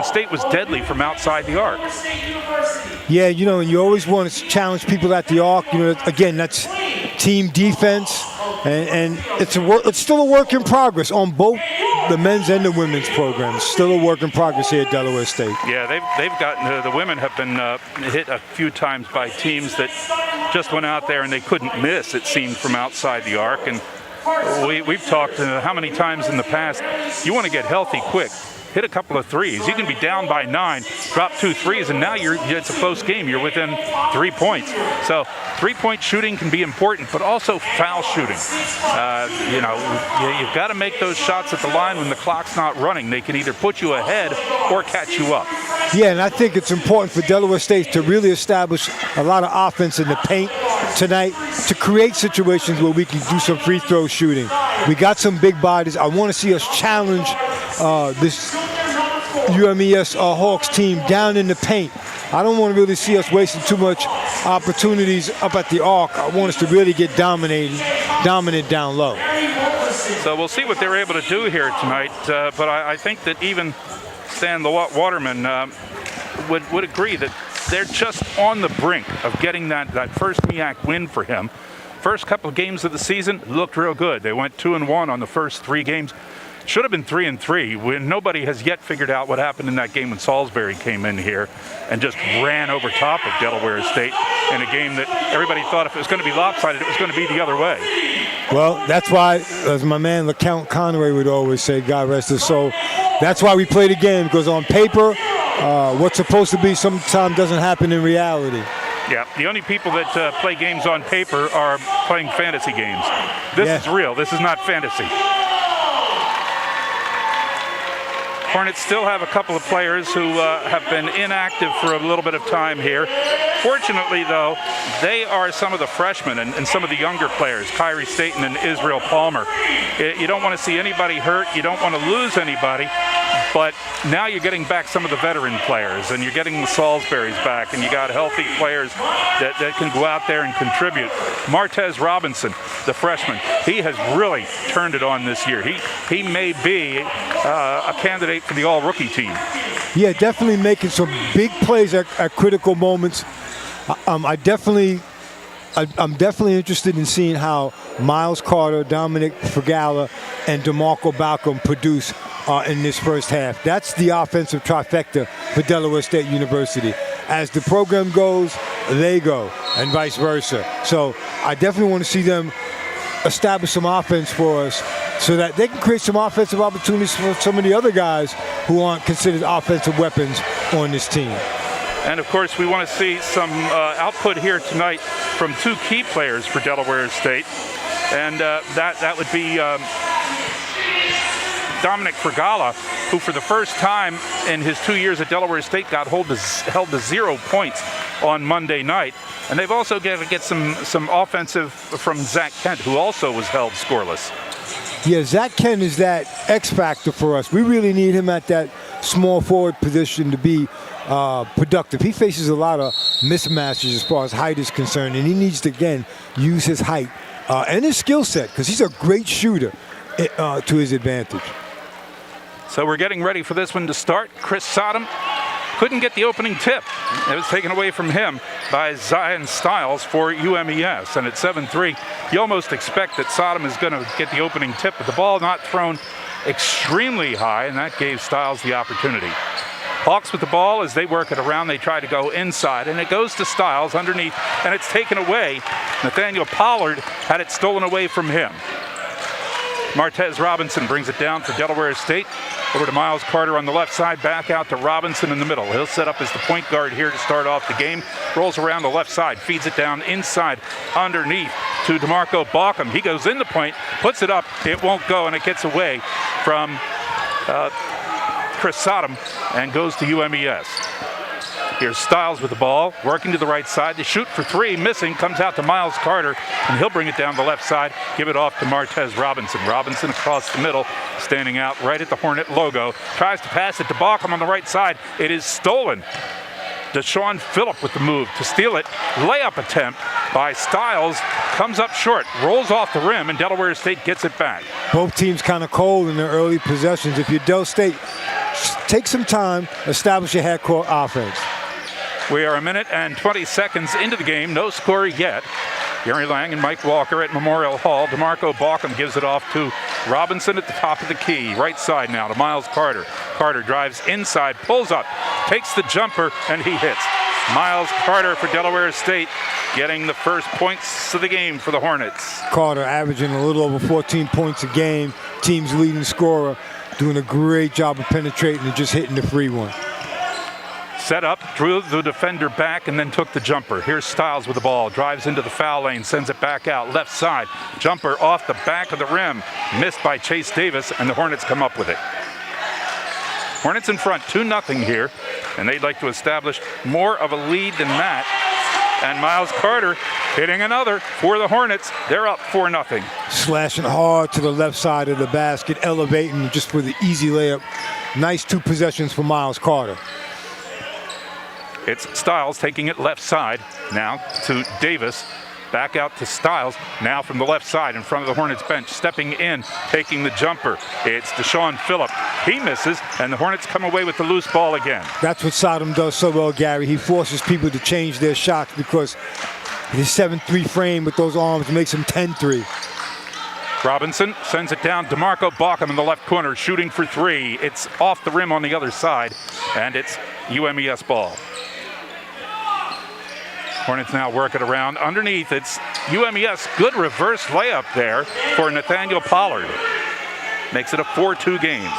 Michigan State was deadly from outside the arc. Yeah, you know, and you always want to challenge people at the arc. You know, again, that's team defense, and it's still a work in progress on both the men's and the women's programs. Still a work in progress here at Delaware State. Yeah, they've gotten the women have been hit a few times by teams that just went out there and they couldn't miss. It seemed from outside the arc, and we've talked how many times in the past. You want to get healthy quick. Hit a couple of threes. You can be down by 9, drop 2 threes, and now it's a close game. You're within 3 points. So 3-point shooting can be important, but also foul shooting. You know, you've got to make those shots at the line when the clock's not running. They can either put you ahead or catch you up. Yeah, and I think it's important for Delaware State to really establish a lot of offense in the paint tonight to create situations where we can do some free throw shooting. We got some big bodies. I want to see us challenge this UMES Hawks team down in the paint. I don't want to really see us wasting too much opportunities up at the arc. I want us to really get dominant down low. So we'll see what they're able to do here tonight. But I think that even Stan Waterman would agree that they're just on the brink of getting that first MEAC win for him. First couple of games of the season looked real good. They went 2-1 on the first 3 games. Should have been 3-3. When nobody has yet figured out what happened in that game when Salisbury came in here and just ran over top of Delaware State in a game that everybody thought if it was going to be lopsided, it was going to be the other way. Well, that's why, as my man LeCount Conway would always say, God rest his soul, that's why we play the game, because on paper, what's supposed to be sometimes doesn't happen in reality. Yeah, the only people that play games on paper are playing fantasy games. This is real. This is not fantasy. Hornets still have a couple of players who have been inactive for a little bit of time here. Fortunately, though, they are some of the freshmen and some of the younger players, Kyrie Staten and Israel Palmer. You don't want to see anybody hurt. You don't want to lose anybody. But now you're getting back some of the veteran players, and you're getting the Salisburys back, and you got healthy players that can go out there and contribute. Martez Robinson, the freshman, he has really turned it on this year. He may be a candidate for the all-rookie team. Yeah, definitely making some big plays at critical moments. I'm definitely interested in seeing how Miles Carter, Dominic Fregala, and DeMarco Balcom produce in this first half. That's the offensive trifecta for Delaware State University. As the program goes, they go, and vice versa. So I definitely want to see them establish some offense for us so that they can create some offensive opportunities for some of the other guys who aren't considered offensive weapons on this team. And, of course, we want to see some output here tonight from 2 key players for Delaware State. And that would be Dominic Fregala, who for the first time in his 2 years at Delaware State got held to 0 points on Monday night. And they've also got to get some offensive from Zach Kent, who also was held scoreless. Yeah, Zach Kent is that X factor for us. We really need him at that small forward position to be productive. He faces a lot of mismatches as far as height is concerned, and he needs to, again, use his height and his skill set, because he's a great shooter to his advantage. So we're getting ready for this one to start. Chris Sodom couldn't get the opening tip. It was taken away from him by Zion Stiles for UMES. And at 7-3, you almost expect that Sodom is going to get the opening tip, but the ball not thrown extremely high, and that gave Stiles the opportunity. Hawks with the ball as they work it around. They try to go inside, and it goes to Stiles underneath, and it's taken away. Nathaniel Pollard had it stolen away from him. Martez Robinson brings it down for Delaware State. Over to Miles Carter on the left side, back out to Robinson in the middle. He'll set up as the point guard here to start off the game. Rolls around the left side, feeds it down inside underneath to DeMarco Balcom. He goes in the point, puts it up, it won't go, and it gets away from Chris Sodom and goes to UMES. Here's Stiles with the ball, working to the right side. They shoot for 3, missing, comes out to Miles Carter, and he'll bring it down the left side, give it off to Martez Robinson. Robinson across the middle, standing out right at the Hornet logo. Tries to pass it to Balcom on the right side. It is stolen. Deshaun Phillip with the move to steal it. Layup attempt by Stiles, comes up short, rolls off the rim, and Delaware State gets it back. Both teams kind of cold in their early possessions. If you're Del State, take some time, establish a half-court offense. We are a minute and 20 seconds into the game. No score yet. Gary Lang and Mike Walker at Memorial Hall. DeMarco Balkum gives it off to Robinson at the top of the key. Right side now to Miles Carter. Carter drives inside, pulls up, takes the jumper, and he hits. Miles Carter for Delaware State getting the first points of the game for the Hornets. Carter averaging a little over 14 points a game. Team's leading scorer, doing a great job of penetrating and just hitting the free one. Set up, drew the defender back, and then took the jumper. Here's Stiles with the ball, drives into the foul lane, sends it back out, left side. Jumper off the back of the rim, missed by Chase Davis, and the Hornets come up with it. Hornets in front, 2-0 here, and they'd like to establish more of a lead than that. And Miles Carter hitting another for the Hornets. They're up 4-0. Slashing hard to the left side of the basket, elevating just for the easy layup. Nice 2 possessions for Miles Carter. It's Stiles taking it left side now to Davis. Back out to Stiles, now from the left side in front of the Hornets bench, stepping in, taking the jumper. It's Deshaun Phillip. He misses, and the Hornets come away with the loose ball again. That's what Sodom does so well, Gary. He forces people to change their shots because his 7-3 frame with those arms makes him 10-3. Robinson sends it down. DeMarco Balkum in the left corner, shooting for 3. It's off the rim on the other side, and it's UMES ball. Hornets now work it around. Underneath, it's UMES. Good reverse layup there for Nathaniel Pollard. Makes it a 4-2 game.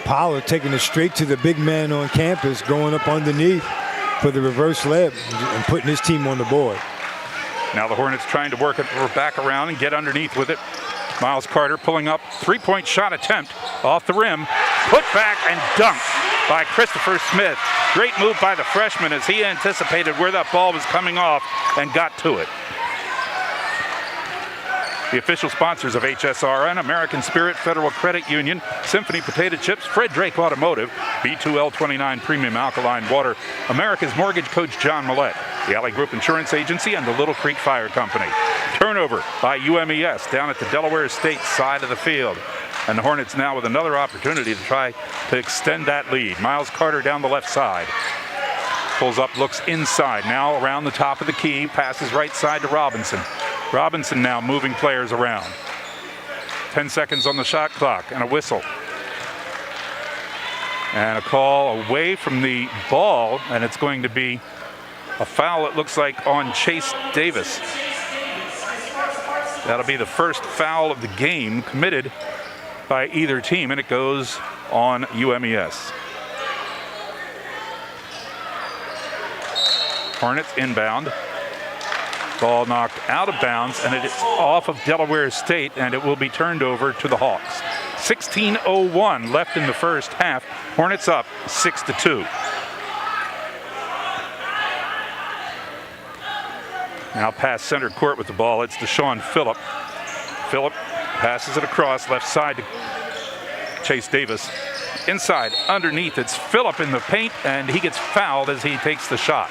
Pollard taking it straight to the big man on campus, going up underneath for the reverse layup and putting his team on the board. Now the Hornets trying to work it back around and get underneath with it. Miles Carter pulling up. 3-point shot attempt off the rim. Put back and dunked by Christopher Smith. Great move by the freshman as he anticipated where that ball was coming off and got to it. The official sponsors of HSRN, American Spirit Federal Credit Union, Symphony Potato Chips, Fred Drake Automotive, B2L29 Premium Alkaline Water, America's Mortgage Coach John Millett, the Alley Group Insurance Agency, and the Little Creek Fire Company. Turnover by UMES down at the Delaware State side of the field. And the Hornets now with another opportunity to try to extend that lead. Miles Carter down the left side. Pulls up, looks inside. Now around the top of the key. Passes right side to Robinson. Robinson now moving players around. 10 seconds on the shot clock and a whistle. And a call away from the ball, and it's going to be a foul, it looks like, on Chase Davis. That'll be the first foul of the game committed by either team, and it goes on UMES. Hornets inbound. Ball knocked out of bounds, and it's off of Delaware State, and it will be turned over to the Hawks. 16:01 left in the first half. Hornets up 6-2. Now past center court with the ball. It's Deshaun Phillip. Phillip passes it across left side to Chase Davis. Inside, underneath, it's Phillip in the paint, and he gets fouled as he takes the shot.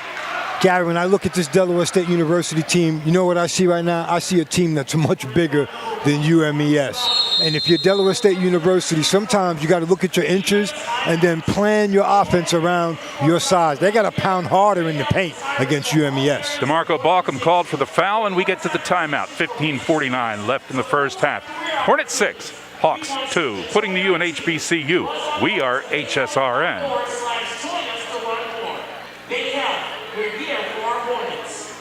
Gary, when I look at this Delaware State University team, you know what I see right now? I see a team that's much bigger than UMES. And if you're Delaware State University, sometimes you got to look at your inches and then plan your offense around your size. They got to pound harder in the paint against UMES. DeMarco Balkum called for the foul, and we get to the timeout. 15:49 left in the first half. Hornets 6, Hawks 2, putting the U in HBCU. We are HSRN. We're here for our Hornets.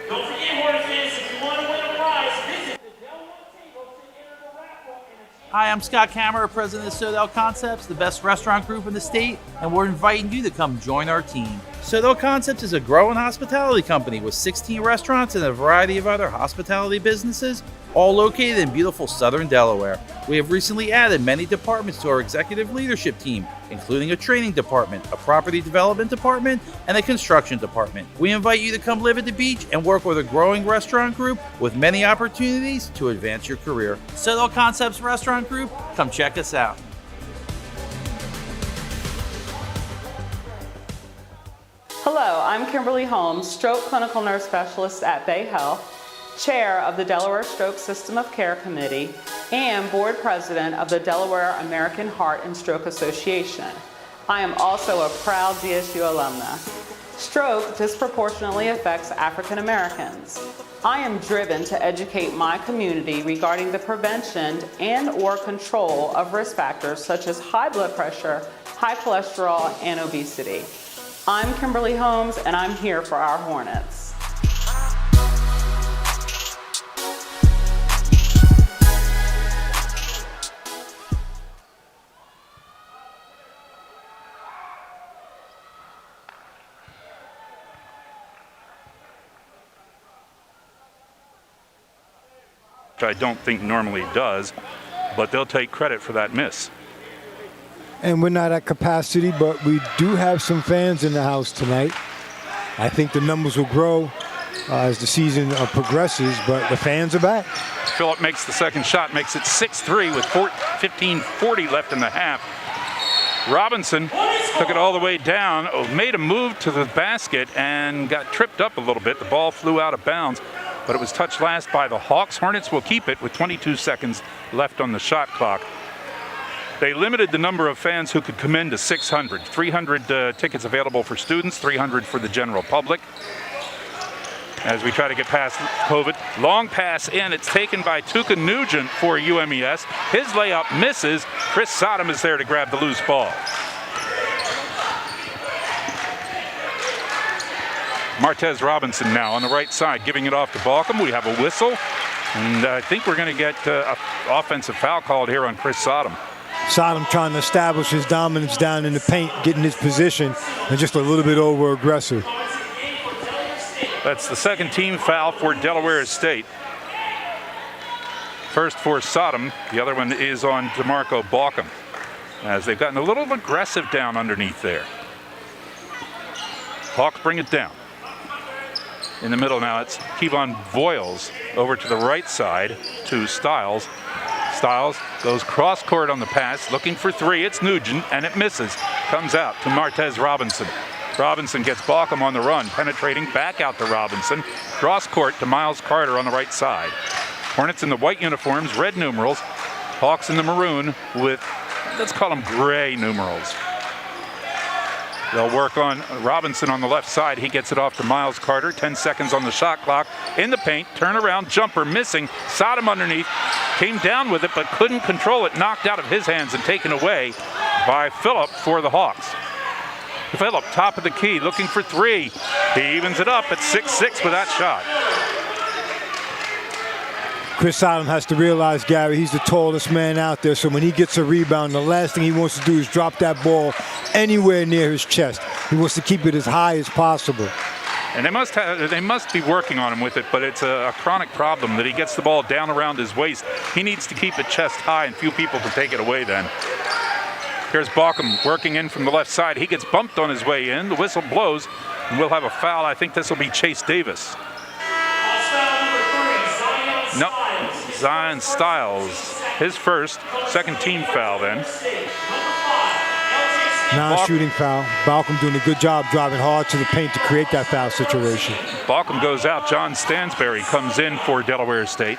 Don't forget, Hornets fans, if you want to win a prize, visit the Delaware table to enter the raffle. Hi, I'm Scott Kammerer, president of Sodell Concepts, the best restaurant group in the state, and we're inviting you to come join our team. Sodell Concepts is a growing hospitality company with 16 restaurants and a variety of other hospitality businesses, all located in beautiful southern Delaware. We have recently added many departments to our executive leadership team, including a training department, a property development department, and a construction department. We invite you to come live at the beach and work with a growing restaurant group with many opportunities to advance your career. Sodell Concepts Restaurant Group, come check us out. Hello, I'm Kimberly Holmes, Stroke Clinical Nurse Specialist at Bay Health, Chair of the Delaware Stroke System of Care Committee, and board president of the Delaware American Heart and Stroke Association. I am also a proud DSU alumna. Stroke disproportionately affects African Americans. I am driven to educate my community regarding the prevention and/or control of risk factors such as high blood pressure, high cholesterol, and obesity. I'm Kimberly Holmes, and I'm here for our Hornets. I don't think normally does, but they'll take credit for that miss. And we're not at capacity, but we do have some fans in the house tonight. I think the numbers will grow as the season progresses, but the fans are back. Phillip makes the second shot, makes it 6-3 with 15:40 left in the half. Robinson took it all the way down, made a move to the basket, and got tripped up a little bit. The ball flew out of bounds, but it was touched last by the Hawks. Hornets will keep it with 22 seconds left on the shot clock. They limited the number of fans who could come in to 600. 300 tickets available for students, 300 for the general public. As we try to get past COVID. Long pass in. It's taken by Tuka Nugent for UMES. His layup misses. Chris Sodom is there to grab the loose ball. Martez Robinson now on the right side, giving it off to Balcom. We have a whistle, and I think we're going to get an offensive foul called here on Chris Sodom. Sodom trying to establish his dominance down in the paint, getting his position, and just a little bit over aggressive. That's the second team foul for Delaware State. First for Sodom, the other one is on DeMarco Balcom, as they've gotten a little aggressive down underneath there. Hawks bring it down. In the middle now, it's Kevon Voiles over to the right side to Stiles. Stiles goes cross court on the pass, looking for three. It's Nugent, and it misses. Comes out to Martez Robinson. Robinson gets Balcom on the run, penetrating back out to Robinson. Cross court to Miles Carter on the right side. Hornets in the white uniforms, red numerals. Hawks in the maroon with, let's call them gray numerals. They'll work on Robinson on the left side. He gets it off to Miles Carter. 10 seconds on the shot clock. In the paint, turnaround jumper missing. Sodom underneath. Came down with it, but couldn't control it. Knocked out of his hands and taken away by Phillip for the Hawks. Phillip, top of the key, looking for three. He evens it up at 6-6 with that shot. Chris Sodom has to realize, Gary, he's the tallest man out there, so when he gets a rebound, the last thing he wants to do is drop that ball anywhere near his chest. He wants to keep it as high as possible. And they must be working on him with it, but it's a chronic problem that he gets the ball down around his waist. He needs to keep it chest high, and few people can take it away then. Here's Balcom working in from the left side. He gets bumped on his way in. The whistle blows, and we'll have a foul. I think this will be Chase Davis. No, Zion Stiles. His first, second team foul then. Non-shooting foul. Balcom doing a good job driving hard to the paint to create that foul situation. Balcom goes out. John Stansberry comes in for Delaware State.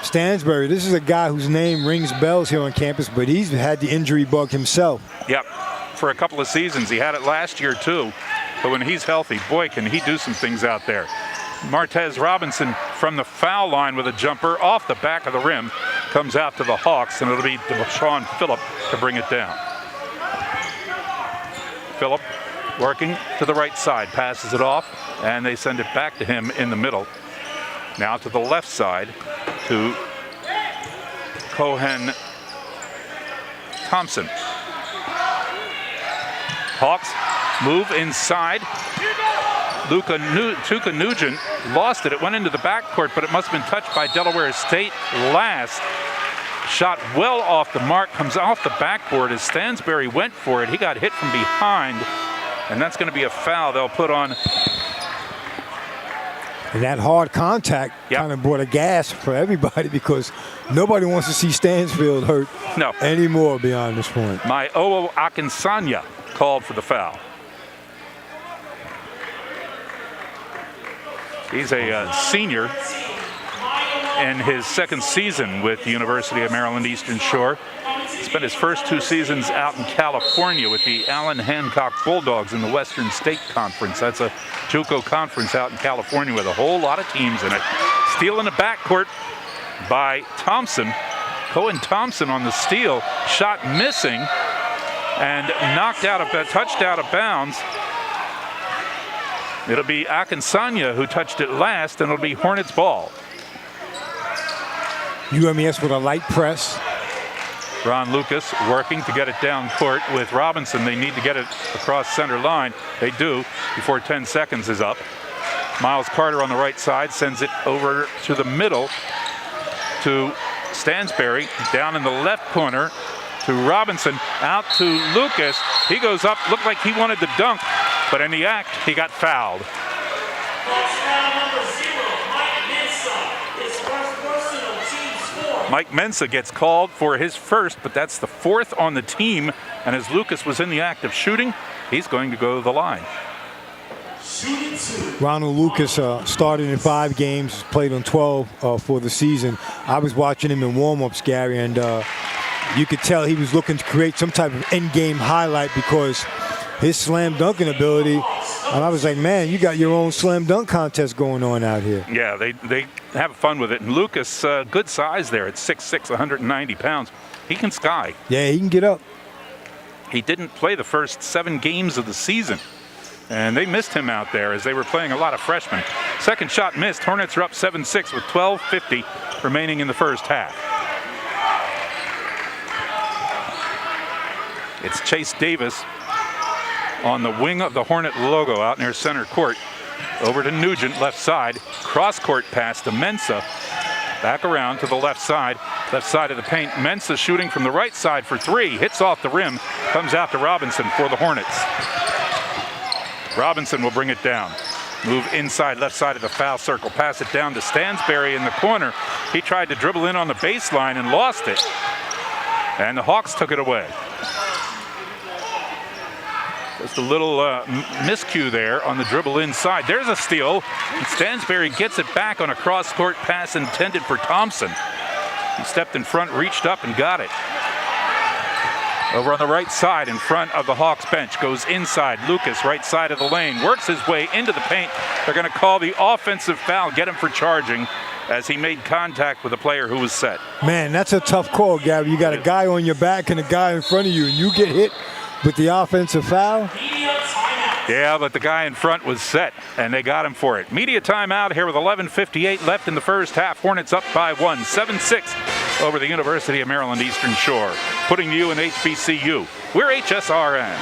Stansberry, this is a guy whose name rings bells here on campus, but he's had the injury bug himself. Yep, for a couple of seasons. He had it last year too, but when he's healthy, boy, can he do some things out there. Martez Robinson from the foul line with a jumper off the back of the rim, comes out to the Hawks, and it'll be Sean Phillip to bring it down. Phillip working to the right side, passes it off, and they send it back to him in the middle. Now to the left side to Cohen Thompson. Hawks move inside. Tuka Nugent lost it. It went into the backcourt, but it must have been touched by Delaware State last. Shot well off the mark, comes off the backboard as Stansberry went for it. He got hit from behind, and that's going to be a foul they'll put on. And that hard contact kind of brought a gas for everybody because nobody wants to see Stansfield hurt anymore beyond this point. My Oo Akinsanya called for the foul. He's a senior. in his second season with the University of Maryland Eastern Shore. Spent his first 2 seasons out in California with the Allen Hancock Bulldogs in the Western State Conference. That's a JUCO conference out in California with a whole lot of teams in it. Steal in the backcourt by Thompson. Cohen Thompson on the steal, shot missing, and touched out of bounds. It'll be Akinsanya who touched it last, and it'll be Hornets ball. UMES with a light press. Ron Lucas working to get it down court with Robinson. They need to get it across center line. They do before 10 seconds is up. Miles Carter on the right side sends it over to the middle to Stansberry. Down in the left corner to Robinson. Out to Lucas. He goes up. Looked like he wanted to dunk, but in the act, he got fouled. Mike Mensah gets called for his first, but that's the 4th on the team. And as Lucas was in the act of shooting, he's going to go to the line. Ronald Lucas started in 5 games, played on 12 for the season. I was watching him in warm-ups, Gary, and you could tell he was looking to create some type of end-game highlight because his slam dunking ability, and I was like, man, you got your own slam dunk contest going on out here. Yeah, they have fun with it. And Lucas, good size there at 6'6", 190 pounds. He can sky. Yeah, he can get up. He didn't play the first 7 games of the season, and they missed him out there as they were playing a lot of freshmen. Second shot missed. Hornets are up 7-6 with 12:50 remaining in the first half. It's Chase Davis on the wing of the Hornet logo out near center court. Over to Nugent, left side. Cross court pass to Mensah. Back around to the left side of the paint. Mensah shooting from the right side for 3. Hits off the rim. Comes out to Robinson for the Hornets. Robinson will bring it down. Move inside, left side of the foul circle. Pass it down to Stansberry in the corner. He tried to dribble in on the baseline and lost it. And the Hawks took it away. Just a little miscue there on the dribble inside. There's a steal. And Stansberry gets it back on a cross-court pass intended for Thompson. He stepped in front, reached up, and got it. Over on the right side in front of the Hawks bench. Goes inside. Lucas, right side of the lane. Works his way into the paint. They're going to call the offensive foul. Get him for charging as he made contact with a player who was set. Man, that's a tough call, Gabby. You got a guy on your back and a guy in front of you, and you get hit with the offensive foul? Yeah, but the guy in front was set, and they got him for it. Media timeout here with 11:58 left in the first half. Hornets up by 1, 7-6 over the University of Maryland Eastern Shore. Putting you in HBCU. We're HSRN.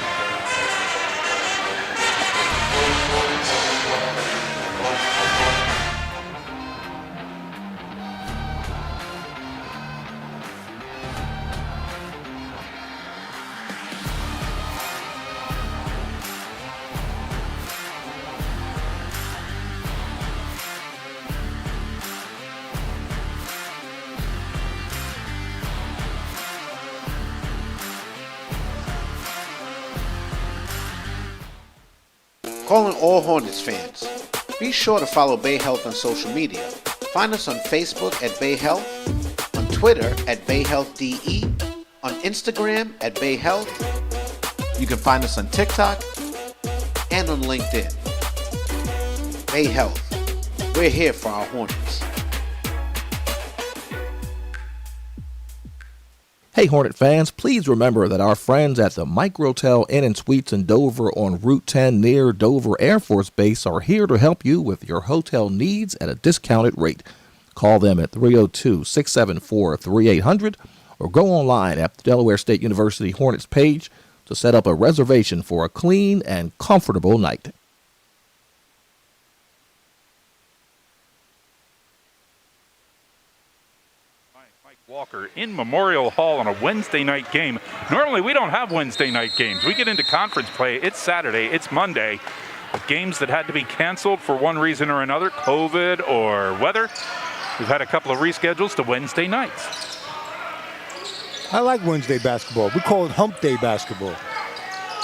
Calling all Hornets fans. Be sure to follow Bay Health on social media. Find us on Facebook at Bay Health, on Twitter at Bay Health DE, on Instagram at Bay Health. You can find us on TikTok and on LinkedIn. Bay Health. We're here for our Hornets. Hey Hornet fans, please remember that our friends at the Microtel Inn & Suites in Dover on Route 10 near Dover Air Force Base are here to help you with your hotel needs at a discounted rate. Call them at 302-674-3800 or go online at the Delaware State University Hornets page to set up a reservation for a clean and comfortable night. Walker in Memorial Hall on a Wednesday night game. Normally we don't have Wednesday night games. We get into conference play. It's Saturday, it's Monday. But games that had to be canceled for one reason or another, COVID or weather, we've had a couple of reschedules to Wednesday nights. I like Wednesday basketball. We call it hump day basketball.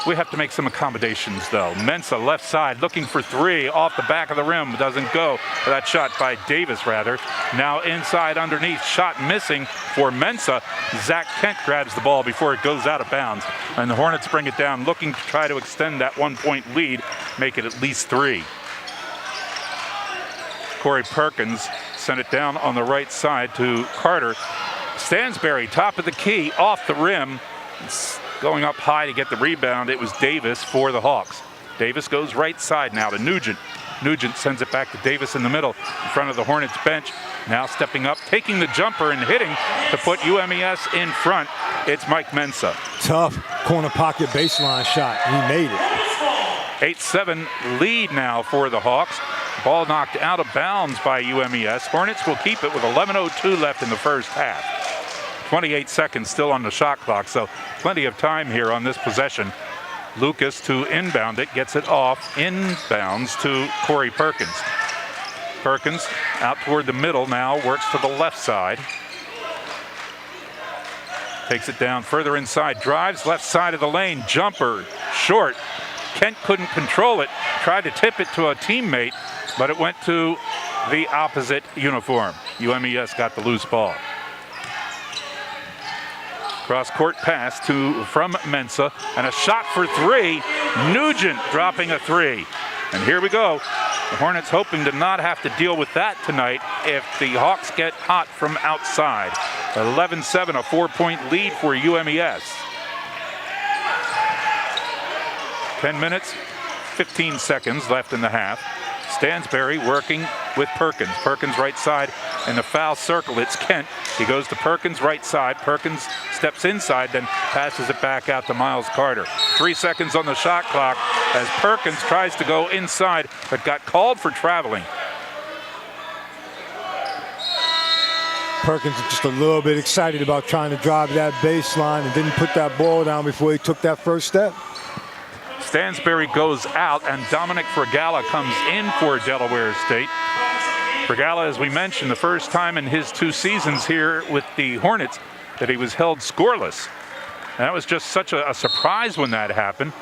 We have to make some accommodations, though. Mensa, left side, looking for three. Off the back of the rim, doesn't go. That shot by Davis, rather. Now inside underneath, shot missing for Mensa. Zach Kent grabs the ball before it goes out of bounds. And the Hornets bring it down, looking to try to extend that 1-point lead, make it at least 3. Corey Perkins sent it down on the right side to Carter. Stansberry, top of the key, off the rim. It's going up high to get the rebound. It was Davis for the Hawks. Davis goes right side now to Nugent. Nugent sends it back to Davis in the middle, in front of the Hornets bench. Now stepping up, taking the jumper and hitting to put UMES in front. It's Mike Mensa. Tough corner pocket baseline shot. He made it. 8-7 lead now for the Hawks. Ball knocked out of bounds by UMES. Hornets will keep it with 11:02 left in the first half. 28 seconds still on the shot clock, so plenty of time here on this possession. Lucas to inbound it, gets it off inbounds to Corey Perkins. Perkins out toward the middle now, works to the left side. Takes it down further inside, drives left side of the lane, jumper, short. Kent couldn't control it, tried to tip it to a teammate, but it went to the opposite uniform. UMES got the loose ball. Cross-court pass from Mensa, and a shot for three. Nugent dropping a three. And here we go. The Hornets hoping to not have to deal with that tonight if the Hawks get hot from outside. 11-7, a 4-point lead for UMES. 10 minutes, 15 seconds left in the half. Stansberry working with Perkins. Perkins right side in the foul circle. It's Kent. He goes to Perkins right side. Perkins steps inside, then passes it back out to Miles Carter. 3 seconds on the shot clock as Perkins tries to go inside, but got called for traveling. Perkins is just a little bit excited about trying to drive that baseline and didn't put that ball down before he took that first step. Stansberry goes out, and Dominic Fregala comes in for Delaware State. Fregala, as we mentioned, the first time in his 2 seasons here with the Hornets that he was held scoreless. And that was just such a surprise when that happened.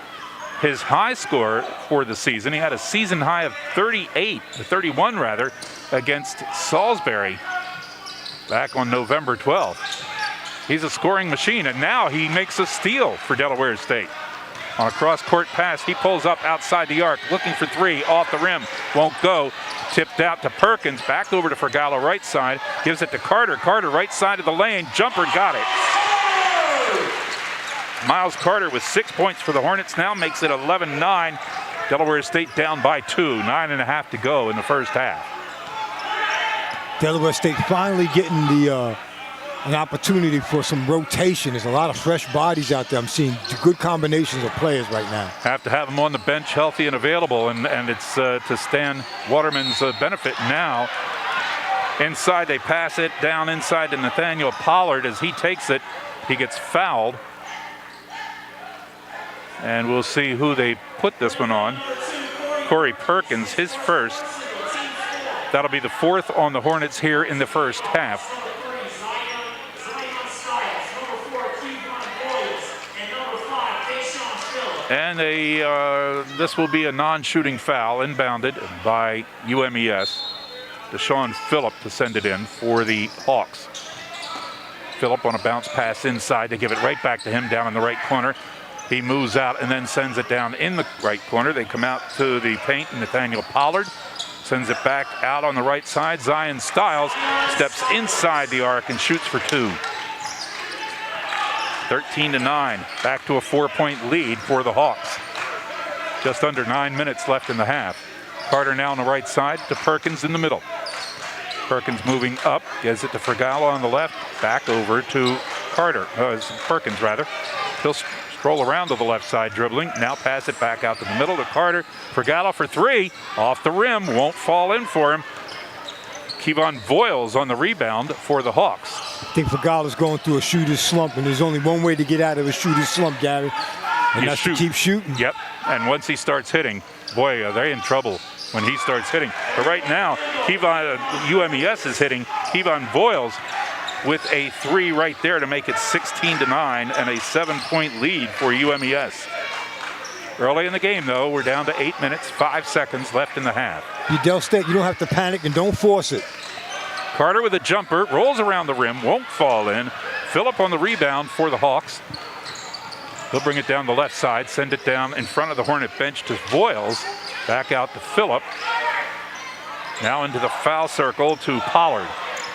His high score for the season, he had a season high of 31 rather, against Salisbury back on November 12th. He's a scoring machine, and now he makes a steal for Delaware State. On a cross-court pass, he pulls up outside the arc, looking for three, off the rim, won't go. Tipped out to Perkins, back over to Fregala right side, gives it to Carter. Carter right side of the lane, jumper, got it. Miles Carter with 6 points for the Hornets now makes it 11-9. Delaware State down by 2, 9.5 to go in the first half. Delaware State finally getting the an opportunity for some rotation. There's a lot of fresh bodies out there. I'm seeing good combinations of players right now. Have to have them on the bench healthy and available, and it's to Stan Waterman's benefit now. Inside, they pass it down inside to Nathaniel Pollard. As he takes it, he gets fouled. And we'll see who they put this one on. Corey Perkins, his first. That'll be the 4th on the Hornets here in the first half. And this will be a non-shooting foul, inbounded by UMES. Deshaun Phillip to send it in for the Hawks. Phillip on a bounce pass inside to give it right back to him down in the right corner. He moves out and then sends it down in the right corner. They come out to the paint, and Nathaniel Pollard sends it back out on the right side. Zion Stiles steps inside the arc and shoots for 2. 13-9, back to a 4-point lead for the Hawks. Just under 9 minutes left in the half. Carter now on the right side to Perkins in the middle. Perkins moving up, gives it to Fregala on the left, back over to Perkins rather. He'll stroll around to the left side dribbling, now pass it back out to the middle to Carter. Fregala for 3, off the rim, won't fall in for him. Kevon Voiles on the rebound for the Hawks. I think Fregala's going through a shooter's slump, and there's only one way to get out of a shooter's slump, Gary, and that's to keep shooting. Yep, and once he starts hitting, boy, are they in trouble when he starts hitting. But right now, UMES is hitting. Kevon Voiles with a 3 right there to make it 16-9 and a 7-point lead for UMES. Early in the game, though, we're down to 8 minutes, 5 seconds left in the half. Udell State, you don't have to panic and don't force it. Carter with a jumper, rolls around the rim, won't fall in. Phillip on the rebound for the Hawks. He'll bring it down the left side, send it down in front of the Hornet bench to Voiles. Back out to Phillip. Now into the foul circle to Pollard.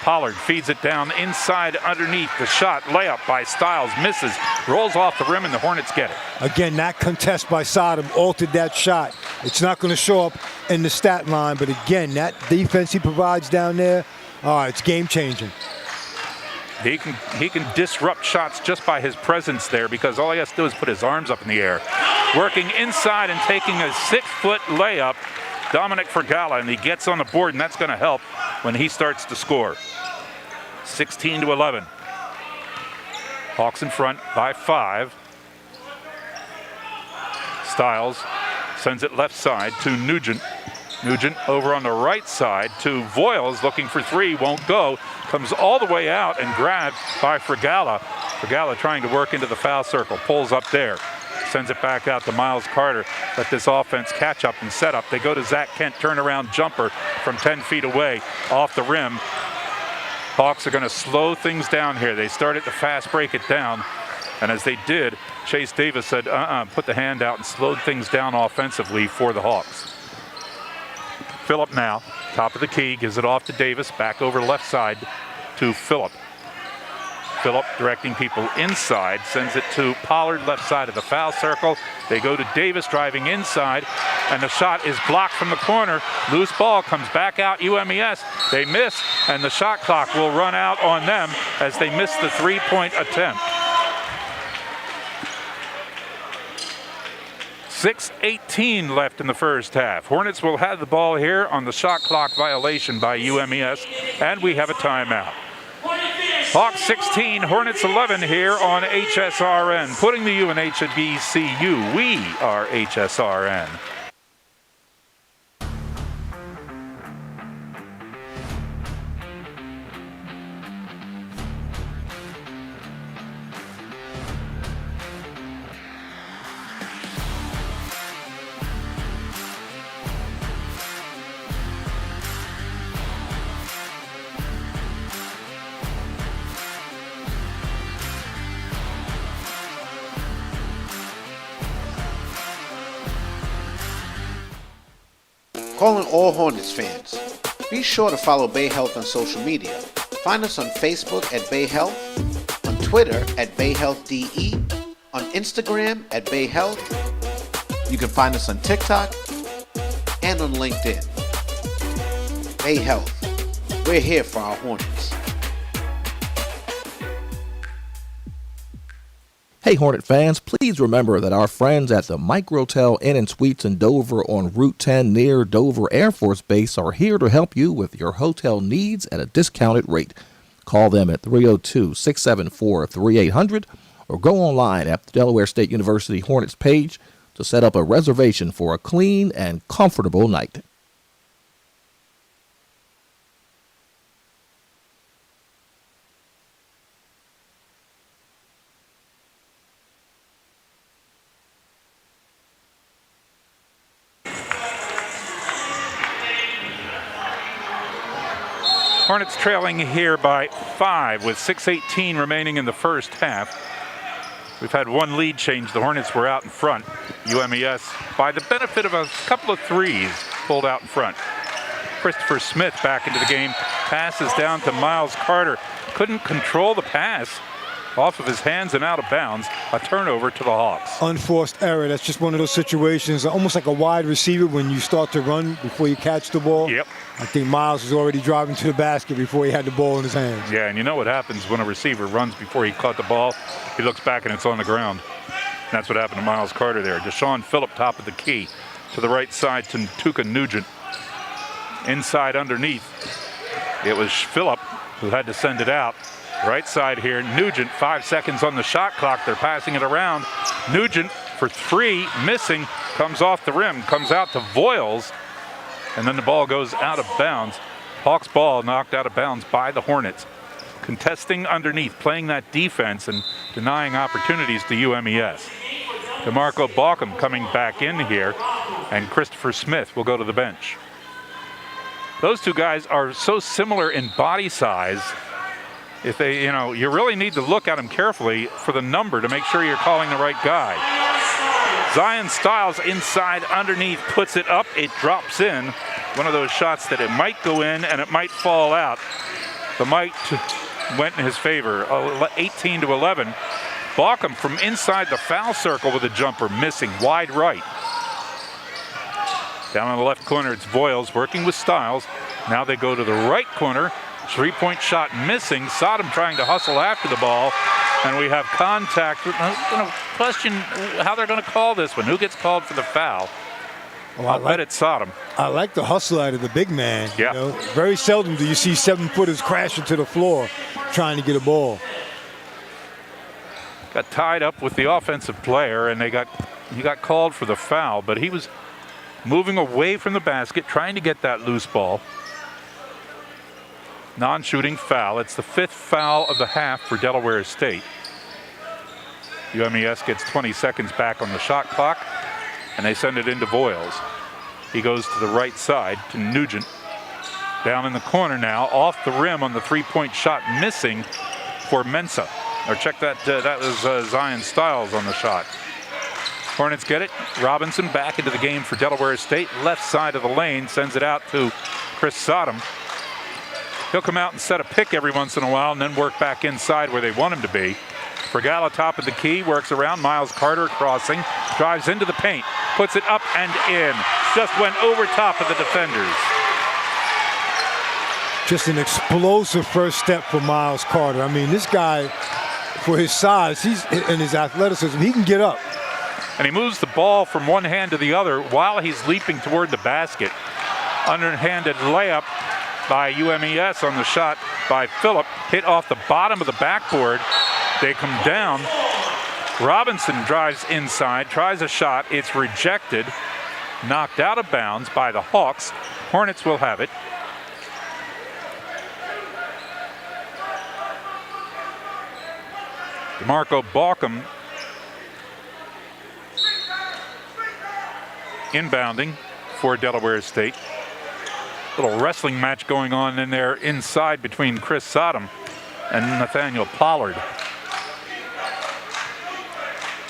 Pollard feeds it down inside underneath. The shot, layup by Styles, misses, rolls off the rim, and the Hornets get it. Again, that contest by Sodom altered that shot. It's not going to show up in the stat line, but again, that defense he provides down there, it's game-changing. He can disrupt shots just by his presence there, because all he has to do is put his arms up in the air. Working inside and taking a 6-foot layup, Dominic Fergala, and he gets on the board, and that's going to help when he starts to score. 16-11. Hawks in front by 5. Styles sends it left side to Nugent. Nugent over on the right side to Voiles, looking for 3, won't go. Comes all the way out and grabbed by Fergala. Fergala trying to work into the foul circle, pulls up there. Sends it back out to Miles Carter. Let this offense catch up and set up. They go to Zach Kent, turnaround jumper from 10 feet away, off the rim. Hawks are going to slow things down here. They started to fast break it down. And as they did, Chase Davis said, put the hand out and slowed things down offensively for the Hawks. Phillip now, top of the key, gives it off to Davis, back over left side to Phillip. Phillip directing people inside, sends it to Pollard, left side of the foul circle. They go to Davis driving inside, and the shot is blocked from the corner. Loose ball comes back out UMES. They miss, and the shot clock will run out on them as they miss the 3-point attempt. 6:18 left in the first half. Hornets will have the ball here on the shot clock violation by UMES, and we have a timeout. Hawks 16, Hornets 11 here on HSRN. Putting the UNH at VCU, we are HSRN. Calling all Hornets fans. Be sure to follow Bay Health on social media. Find us on Facebook at Bay Health, on Twitter at Bay Health DE, on Instagram at Bay Health. You can find us on TikTok and on LinkedIn. Bay Health. We're here for our Hornets. Hey Hornet fans, please remember that our friends at the Microtel Inn & Suites in Dover on Route 10 near Dover Air Force Base are here to help you with your hotel needs at a discounted rate. Call them at 302-674-3800 or go online at the Delaware State University Hornets page to set up a reservation for a clean and comfortable night. Hornets trailing here by 5 with 6:18 remaining in the first half. We've had one lead change. The Hornets were out in front. UMES, by the benefit of a couple of threes, pulled out in front. Christopher Smith back into the game. Passes down to Miles Carter. Couldn't control the pass. Off of his hands and out of bounds. A turnover to the Hawks. Unforced error. That's just one of those situations, almost like a wide receiver when you start to run before you catch the ball. Yep. I think Miles was already driving to the basket before he had the ball in his hands. Yeah, and you know what happens when a receiver runs before he caught the ball? He looks back and it's on the ground. That's what happened to Miles Carter there. Deshaun Phillip, top of the key. To the right side to Tuka Nugent. Inside underneath. It was Phillip who had to send it out. Right side here, Nugent, 5 seconds on the shot clock. They're passing it around. Nugent for 3, missing, comes off the rim, comes out to Voiles, and then the ball goes out of bounds. Hawks ball knocked out of bounds by the Hornets. Contesting underneath, playing that defense and denying opportunities to UMES. DeMarco Balkum coming back in here, and Christopher Smith will go to the bench. Those two guys are so similar in body size. If they, you really need to look at them carefully for the number to make sure you're calling the right guy. Zion Styles inside underneath, puts it up, it drops in. One of those shots that it might go in and it might fall out. The might went in his favor, 18-11. Balkum from inside the foul circle with a jumper, missing wide right. Down in the left corner, it's Voiles working with Styles. Now they go to the right corner. Three-point shot missing. Sodom trying to hustle after the ball. And we have contact. Question how they're going to call this one. Who gets called for the foul? Well, I'll bet it's Sodom. I like the hustle out of the big man. Yeah. Very seldom do you see 7-footers crashing to the floor trying to get a ball. Got tied up with the offensive player, and he got called for the foul, but he was moving away from the basket, trying to get that loose ball. Non-shooting foul. It's the 5th foul of the half for Delaware State. UMES gets 20 seconds back on the shot clock, and they send it into Voiles. He goes to the right side to Nugent. Down in the corner now, off the rim on the three-point shot, missing for Mensa. Or check that, that was Zion Styles on the shot. Hornets get it. Robinson back into the game for Delaware State. Left side of the lane, sends it out to Chris Sodom. He'll come out and set a pick every once in a while and then work back inside where they want him to be. Fregala top of the key, works around. Miles Carter crossing, drives into the paint, puts it up and in. Just went over top of the defenders. Just an explosive first step for Miles Carter. I mean, this guy, for his size and his athleticism, he can get up. And he moves the ball from one hand to the other while he's leaping toward the basket. Underhanded layup by UMES on the shot by Phillip. Hit off the bottom of the backboard. They come down. Robinson drives inside, tries a shot. It's rejected. Knocked out of bounds by the Hawks. Hornets will have it. DeMarco Balkum inbounding for Delaware State. Little wrestling match going on in there inside between Chris Sodom and Nathaniel Pollard.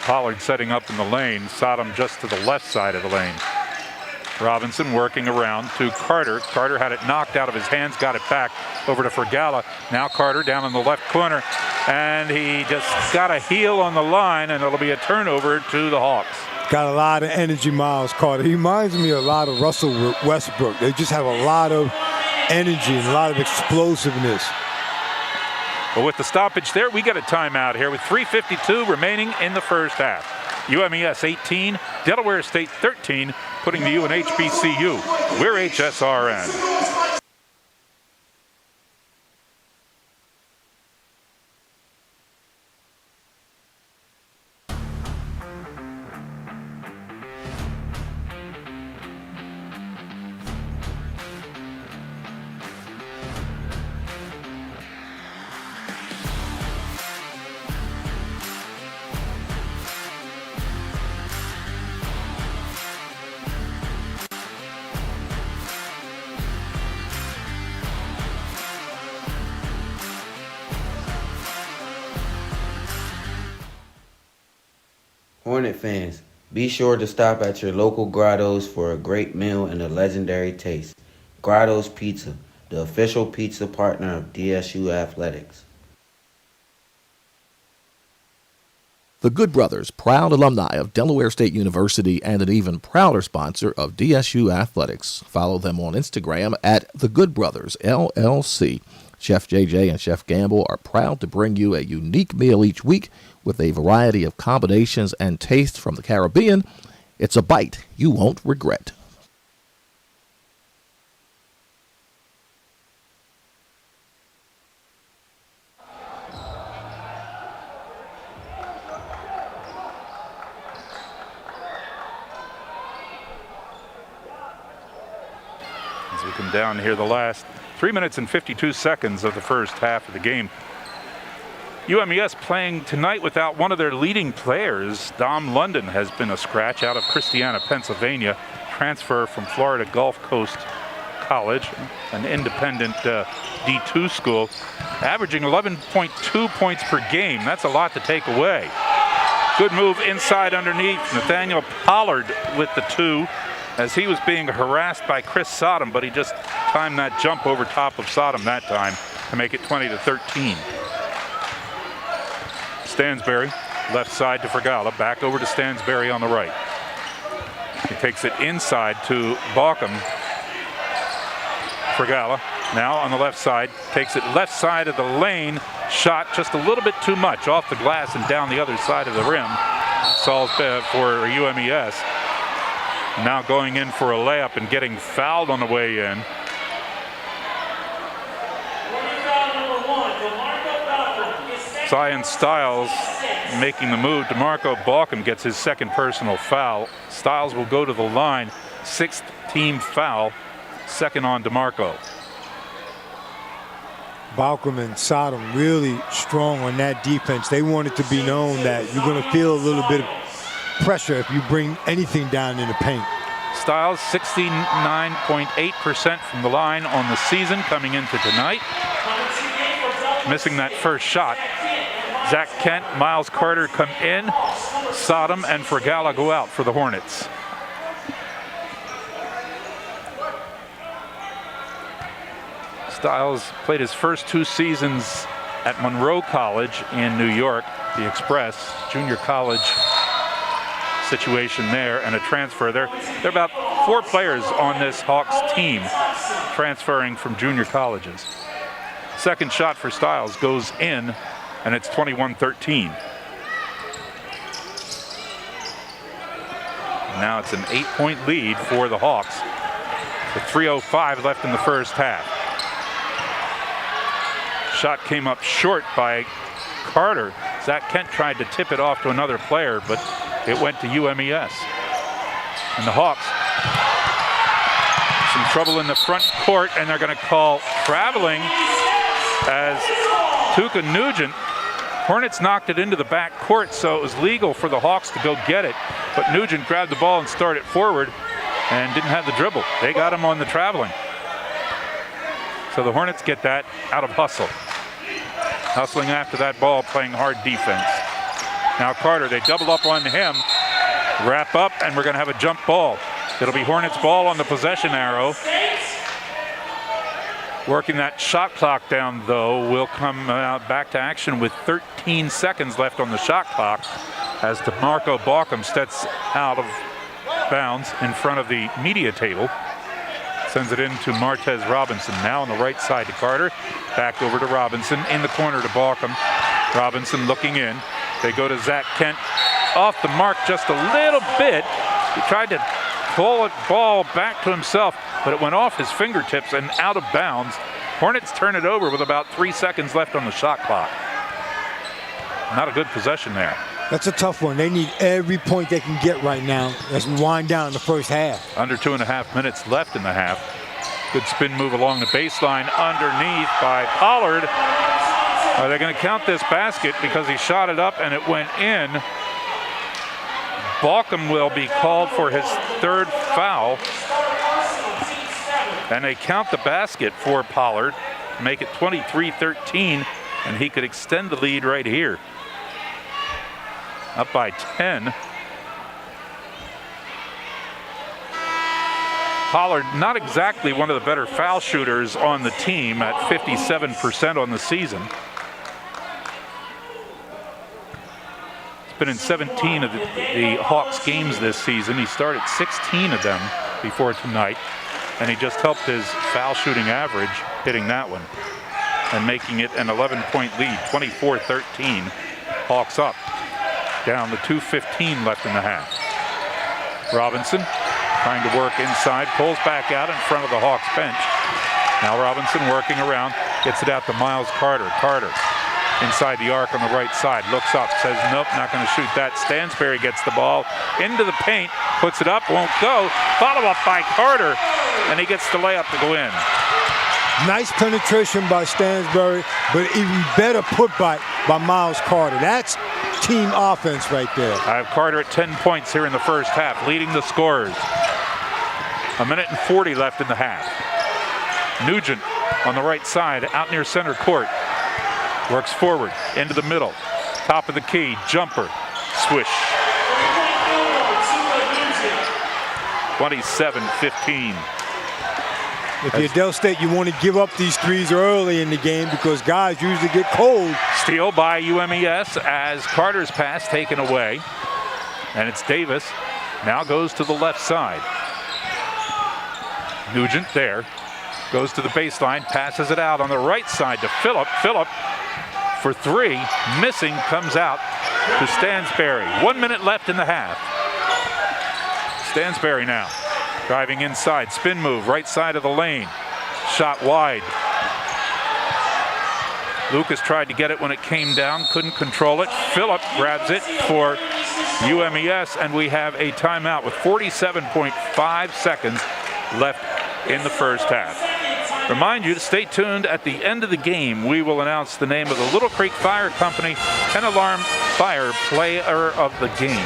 Pollard setting up in the lane, Sodom just to the left side of the lane. Robinson working around to Carter. Carter had it knocked out of his hands, got it back over to Fregala. Now Carter down in the left corner, and he just got a heel on the line, and it'll be a turnover to the Hawks. Got a lot of energy, Miles Carter. He reminds me a lot of Russell Westbrook. They just have a lot of energy and a lot of explosiveness. But with the stoppage there, we get a timeout here with 3:52 remaining in the first half. UMES 18, Delaware State 13, putting the U in HBCU. We're HSRN. Hornet fans, be sure to stop at your local Grotto's for a great meal and a legendary taste. Grotto's Pizza, the official pizza partner of DSU Athletics. The Good Brothers, proud alumni of Delaware State University and an even prouder sponsor of DSU Athletics. Follow them on Instagram at The Good Brothers, LLC. Chef JJ and Chef Gamble are proud to bring you a unique meal each week with a variety of combinations and tastes from the Caribbean. It's a bite you won't regret. As we come down here, the last 3 minutes and 52 seconds of the first half of the game. UMES playing tonight without one of their leading players. Dom London has been a scratch out of Christiana, Pennsylvania. Transfer from Florida Gulf Coast College, an independent D2 school, averaging 11.2 points per game. That's a lot to take away. Good move inside underneath. Nathaniel Pollard with the 2 as he was being harassed by Chris Sodom, but he just timed that jump over top of Sodom that time to make it 20-13. Stansberry, left side to Fregala, back over to Stansberry on the right. He takes it inside to Balkum. Fregala now on the left side, takes it left side of the lane, shot just a little bit too much off the glass and down the other side of the rim. Solves for UMES. Now going in for a layup and getting fouled on the way in. Zion Stiles making the move. DeMarco Balkum gets his second personal foul. Stiles will go to the line. 6th team foul. Second on DeMarco. Balkum and Sodom really strong on that defense. They want it to be known that you're going to feel a little bit of pressure if you bring anything down in the paint. Stiles 69.8% from the line on the season coming into tonight. Missing that first shot. Zach Kent, Miles Carter come in. Sodom and Fregala go out for the Hornets. Stiles played his first 2 seasons at Monroe College in New York, the Express, junior college situation there, and a transfer there. There are about 4 players on this Hawks team transferring from junior colleges. Second shot for Stiles goes in, and it's 21-13. Now it's an 8-point lead for the Hawks with 3:05 left in the first half. Shot came up short by Carter. Zach Kent tried to tip it off to another player, but it went to UMES. And the Hawks, some trouble in the front court, and they're going to call traveling as Tuka Nugent. Hornets knocked it into the back court, so it was legal for the Hawks to go get it. But Nugent grabbed the ball and started forward and didn't have the dribble. They got him on the traveling. So the Hornets get that out of hustle. Hustling after that ball, playing hard defense. Now Carter, they double up on him. Wrap up, and we're going to have a jump ball. It'll be Hornets ball on the possession arrow. Working that shot clock down, though, will come back to action with 13 seconds left on the shot clock as DeMarco Balkum steps out of bounds in front of the media table. Sends it into Martez Robinson. Now on the right side to Carter. Back over to Robinson. In the corner to Balkum. Robinson looking in. They go to Zach Kent. Off the mark just a little bit. He tried to pull it ball back to himself, but it went off his fingertips and out of bounds. Hornets turn it over with about 3 seconds left on the shot clock. Not a good possession there. That's a tough one. They need every point they can get right now as we wind down in the first half. Under 2.5 minutes left in the half. Good spin move along the baseline underneath by Pollard. Are they going to count this basket because he shot it up and it went in? Balkum will be called for his 3rd foul. And they count the basket for Pollard, make it 23-13, and he could extend the lead right here. Up by 10. Pollard, not exactly one of the better foul shooters on the team at 57% on the season. He's been in 17 of the Hawks games this season. He started 16 of them before tonight, and he just helped his foul shooting average hitting that one and making it an 11-point lead, 24-13. Hawks up. Down to 2:15 left in the half. Robinson trying to work inside, pulls back out in front of the Hawks bench. Now Robinson working around, gets it out to Miles Carter. Carter inside the arc on the right side, looks up, says nope, not going to shoot that. Stansberry gets the ball into the paint, puts it up, won't go. Follow up by Carter, and he gets the layup to go in. Nice penetration by Stansberry, but even better put by by Miles Carter. That's team offense right there. I have Carter at 10 points here in the first half, leading the scorers. 1:40 left in the half. Nugent on the right side, out near center court. Works forward, into the middle. Top of the key, jumper, swish. 27-15. If you're Del State, you want to give up these threes early in the game because guys usually get cold. Steal by UMES as Carter's pass taken away. And it's Davis. Now goes to the left side. Nugent there. Goes to the baseline, passes it out on the right side to Phillip. Phillip for three, missing, comes out to Stansberry. 1 minute left in the half. Stansberry now driving inside, spin move, right side of the lane. Shot wide. Lucas tried to get it when it came down, couldn't control it. Phillip grabs it for UMES, and we have a timeout with 47.5 seconds left in the first half. Remind you to stay tuned. At the end of the game, we will announce the name of the Little Creek Fire Company 10-alarm fire player of the game.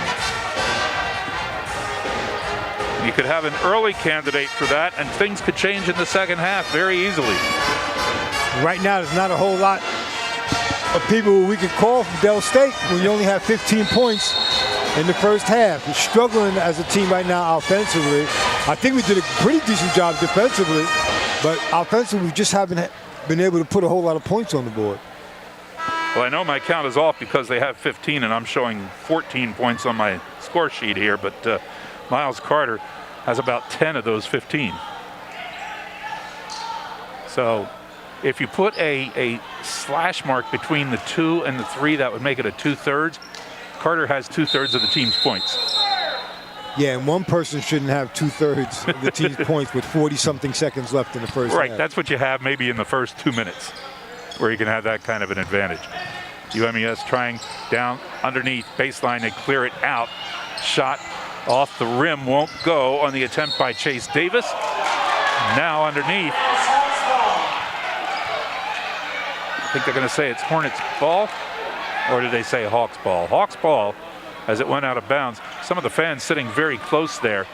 You could have an early candidate for that, and things could change in the second half very easily. Right now, there's not a whole lot of people we can call from Del State when you only have 15 points in the first half. We're struggling as a team right now offensively. I think we did a pretty decent job defensively, but offensively we just haven't been able to put a whole lot of points on the board. Well, I know my count is off because they have 15 and I'm showing 14 points on my score sheet here, but Miles Carter has about 10 of those 15. So if you put a slash mark between the 2 and the 3, that would make it a 2/3. Carter has 2/3 of the team's points. Yeah, and one person shouldn't have 2/3 of the team's points with 40-something seconds left in the first half. Right, that's what you have maybe in the first 2 minutes, where you can have that kind of an advantage. UMES trying down underneath baseline, they clear it out. Shot off the rim, won't go on the attempt by Chase Davis. Now underneath. I think they're going to say it's Hornets ball, or did they say Hawks ball? Hawks ball as it went out of bounds. Some of the fans sitting very close there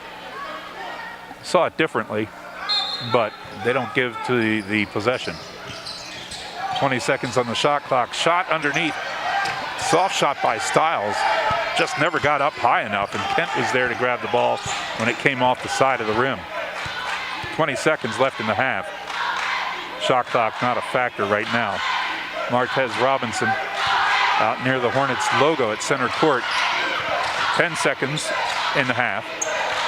saw it differently, but they don't give to the possession. 20 seconds on the shot clock. Shot underneath. Soft shot by Stiles. Just never got up high enough, and Kent was there to grab the ball when it came off the side of the rim. 20 seconds left in the half. Shot clock not a factor right now. Martez Robinson out near the Hornets logo at center court. 10 seconds in the half.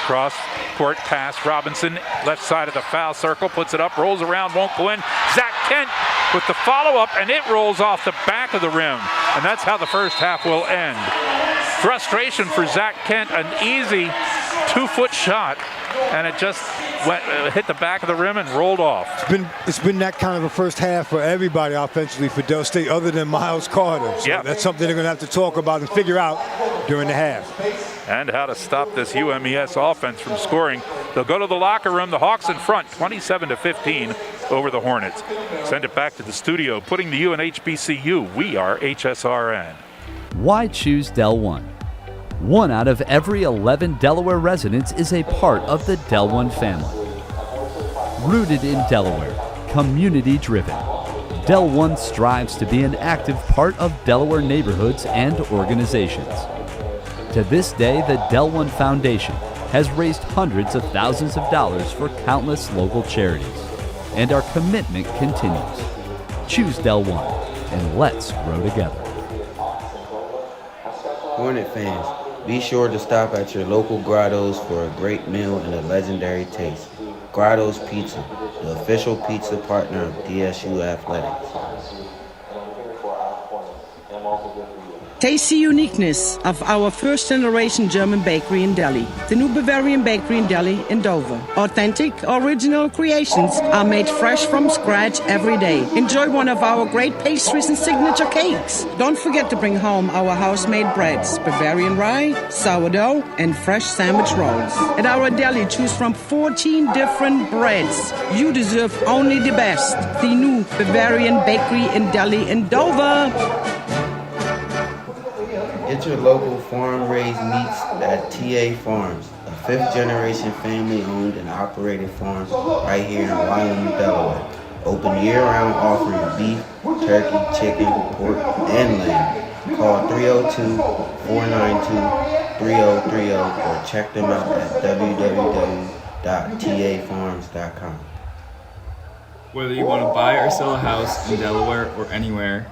Cross court pass. Robinson, left side of the foul circle, puts it up, rolls around, won't go in. Zach Kent with the follow-up, and it rolls off the back of the rim. And that's how the first half will end. Frustration for Zach Kent, an easy 2-foot shot, and it just hit the back of the rim and rolled off. It's been that kind of a first half for everybody offensively for Del State other than Miles Carter. So yeah, that's something they're going to have to talk about and figure out during the half. And how to stop this UMES offense from scoring. They'll go to the locker room. The Hawks in front, 27-15 over the Hornets. Send it back to the studio. Putting the U in HBCU, we are HSRN. Why choose Del One? 1 out of every 11 Delaware residents is a part of the Del One family. Rooted in Delaware, community-driven, Del One strives to be an active part of Delaware neighborhoods and organizations. To this day, the Del One Foundation has raised hundreds of thousands of dollars for countless local charities, and our commitment continues. Choose Del One, and let's grow together. Hornet fans, be sure to stop at your local Grotto's for a great meal and a legendary taste. Grotto's Pizza, the official pizza partner of DSU Athletics. Taste the uniqueness of our first-generation German bakery in Delhi. The new Bavarian bakery in Delhi in Dover. Authentic, original creations are made fresh from scratch every day. Enjoy one of our great pastries and signature cakes. Don't forget to bring home our house-made breads, Bavarian rye, sourdough, and fresh sandwich rolls. At our deli, choose from 14 different breads. You deserve only the best. The new Bavarian bakery in Delhi in Dover. Get your local farm-raised meats at TA Farms, a fifth-generation family-owned and operated farm right here in Wyoming, Delaware. Open year-round offering beef, turkey, chicken, pork, and lamb. Call 302-492-3030 or check them out at www.tafarms.com. Whether you want to buy or sell a house in Delaware or anywhere,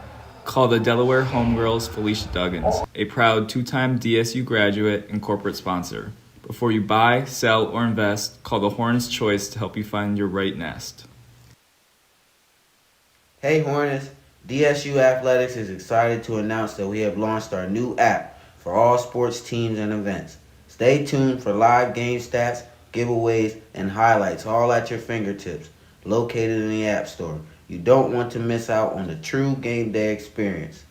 call the Delaware Homegirls Felicia Duggins, a proud two-time DSU graduate and corporate sponsor. Before you buy, sell, or invest, call the Hornets Choice to help you find your right nest. Hey Hornets, DSU Athletics is excited to announce that we have launched our new app for all sports teams and events. Stay tuned for live game stats, giveaways, and highlights all at your fingertips, located in the App Store. You don't want to miss out on the true game day experience.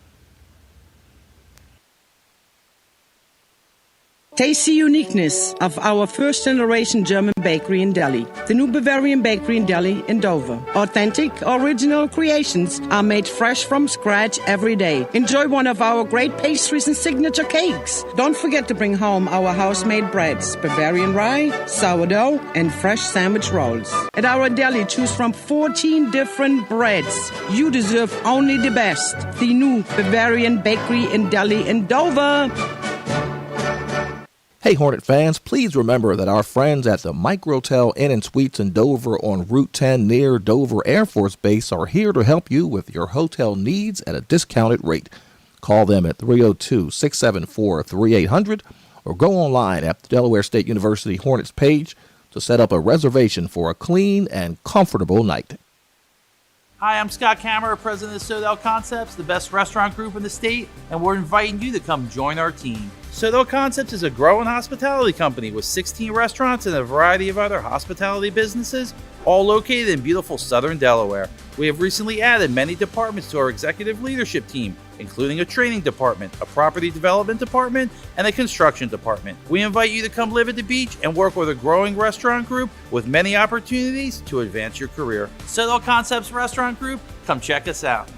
Taste the uniqueness of our first-generation German bakery in Delhi. The new Bavarian bakery in Delhi in Dover. Authentic, original creations are made fresh from scratch every day. Enjoy one of our great pastries and signature cakes. Don't forget to bring home our house-made breads, Bavarian rye, sourdough, and fresh sandwich rolls. At our deli, choose from 14 different breads. You deserve only the best. The new Bavarian bakery in Delhi in Dover. Hey Hornet fans, please remember that our friends at the Microtel Inn and Suites in Dover on Route 10 near Dover Air Force Base are here to help you with your hotel needs at a discounted rate. Call them at 302-674-3800 or go online at the Delaware State University Hornets page to set up a reservation for a clean and comfortable night. Hi, I'm Scott Kammerer, president of Sodell Concepts, the best restaurant group in the state, and we're inviting you to come join our team. Sodell Concepts is a growing hospitality company with 16 restaurants and a variety of other hospitality businesses, all located in beautiful southern Delaware. We have recently added many departments to our executive leadership team, including a training department, a property development department, and a construction department. We invite you to come live at the beach and work with a growing restaurant group with many opportunities to advance your career. Sodell Concepts Restaurant Group, come check us out.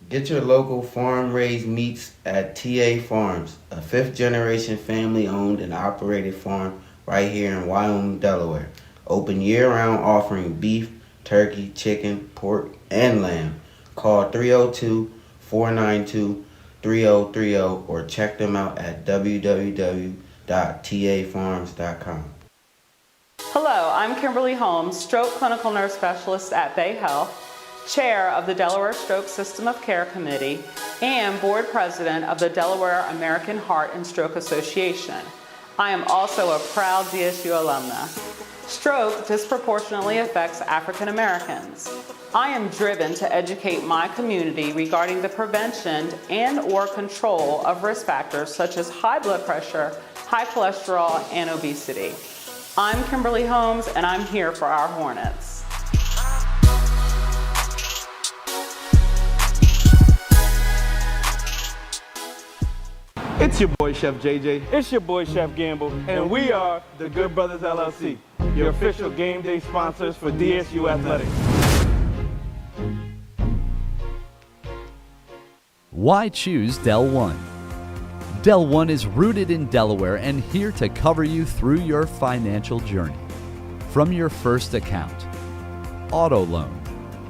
Get your local farm-raised meats at TA Farms, a fifth-generation family-owned and operated farm right here in Wyoming, Delaware. Open year-round offering beef, turkey, chicken, pork, and lamb. Call 302-492-3030 or check them out at www.tafarms.com. Hello, I'm Kimberly Holmes, stroke clinical nurse specialist at Bay Health, chair of the Delaware Stroke System of Care Committee, and board president of the Delaware American Heart and Stroke Association. I am also a proud DSU alumna. Stroke disproportionately affects African Americans. I am driven to educate my community regarding the prevention and/or control of risk factors such as high blood pressure, high cholesterol, and obesity. I'm Kimberly Holmes, and I'm here for our Hornets. It's your boy Chef JJ. It's your boy Chef Gamble. And we are the Good Brothers LLC, your official game day sponsors for DSU Athletics. Why choose Del One? Del One is rooted in Delaware and here to cover you through your financial journey. From your first account, auto loan,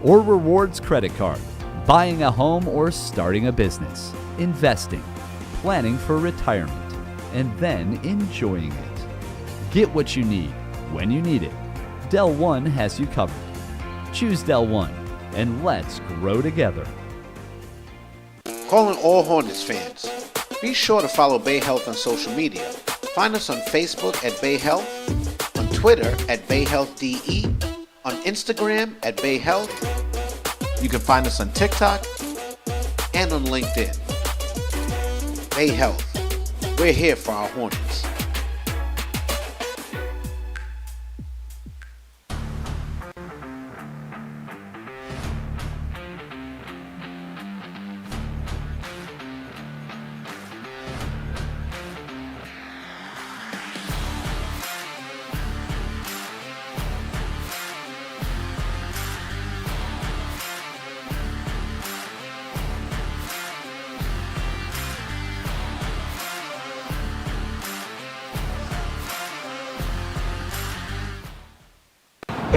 or rewards credit card, buying a home or starting a business, investing, planning for retirement, and then enjoying it. Get what you need when you need it. Del One has you covered. Choose Del One, and let's grow together. Calling all Hornets fans. Be sure to follow Bay Health on social media. Find us on Facebook at Bay Health, on Twitter at Bay Health DE, on Instagram at Bay Health. You can find us on TikTok and on LinkedIn. Bay Health. We're here for our Hornets.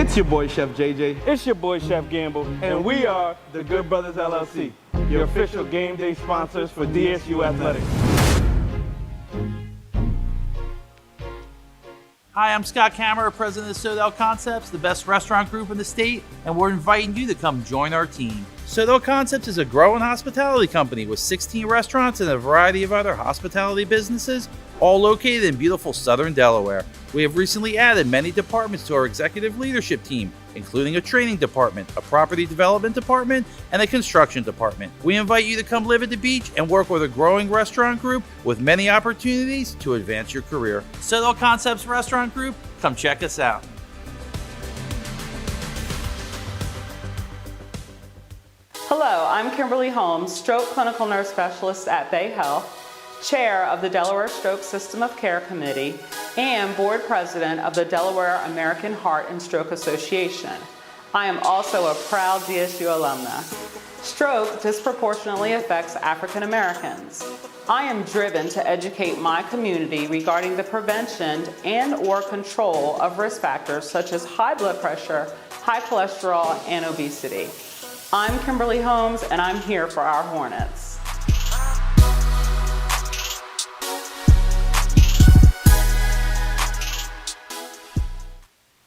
It's your boy Chef JJ. It's your boy Chef Gamble. And we are the Good Brothers LLC, your official game day sponsors for DSU Athletics. Hi, I'm Scott Kammerer, president of Sodell Concepts, the best restaurant group in the state, and we're inviting you to come join our team. Sodell Concepts is a growing hospitality company with 16 restaurants and a variety of other hospitality businesses, all located in beautiful southern Delaware. We have recently added many departments to our executive leadership team, including a training department, a property development department, and a construction department. We invite you to come live at the beach and work with a growing restaurant group with many opportunities to advance your career. Sodell Concepts Restaurant Group, come check us out. Hello, I'm Kimberly Holmes, Stroke Clinical Nurse Specialist at Bay Health, Chair of the Delaware Stroke System of Care Committee, and Board President of the Delaware American Heart and Stroke Association. I am also a proud DSU alumna. Stroke disproportionately affects African Americans. I am driven to educate my community regarding the prevention and/or control of risk factors such as high blood pressure, high cholesterol, and obesity. I'm Kimberly Holmes, and I'm here for our Hornets.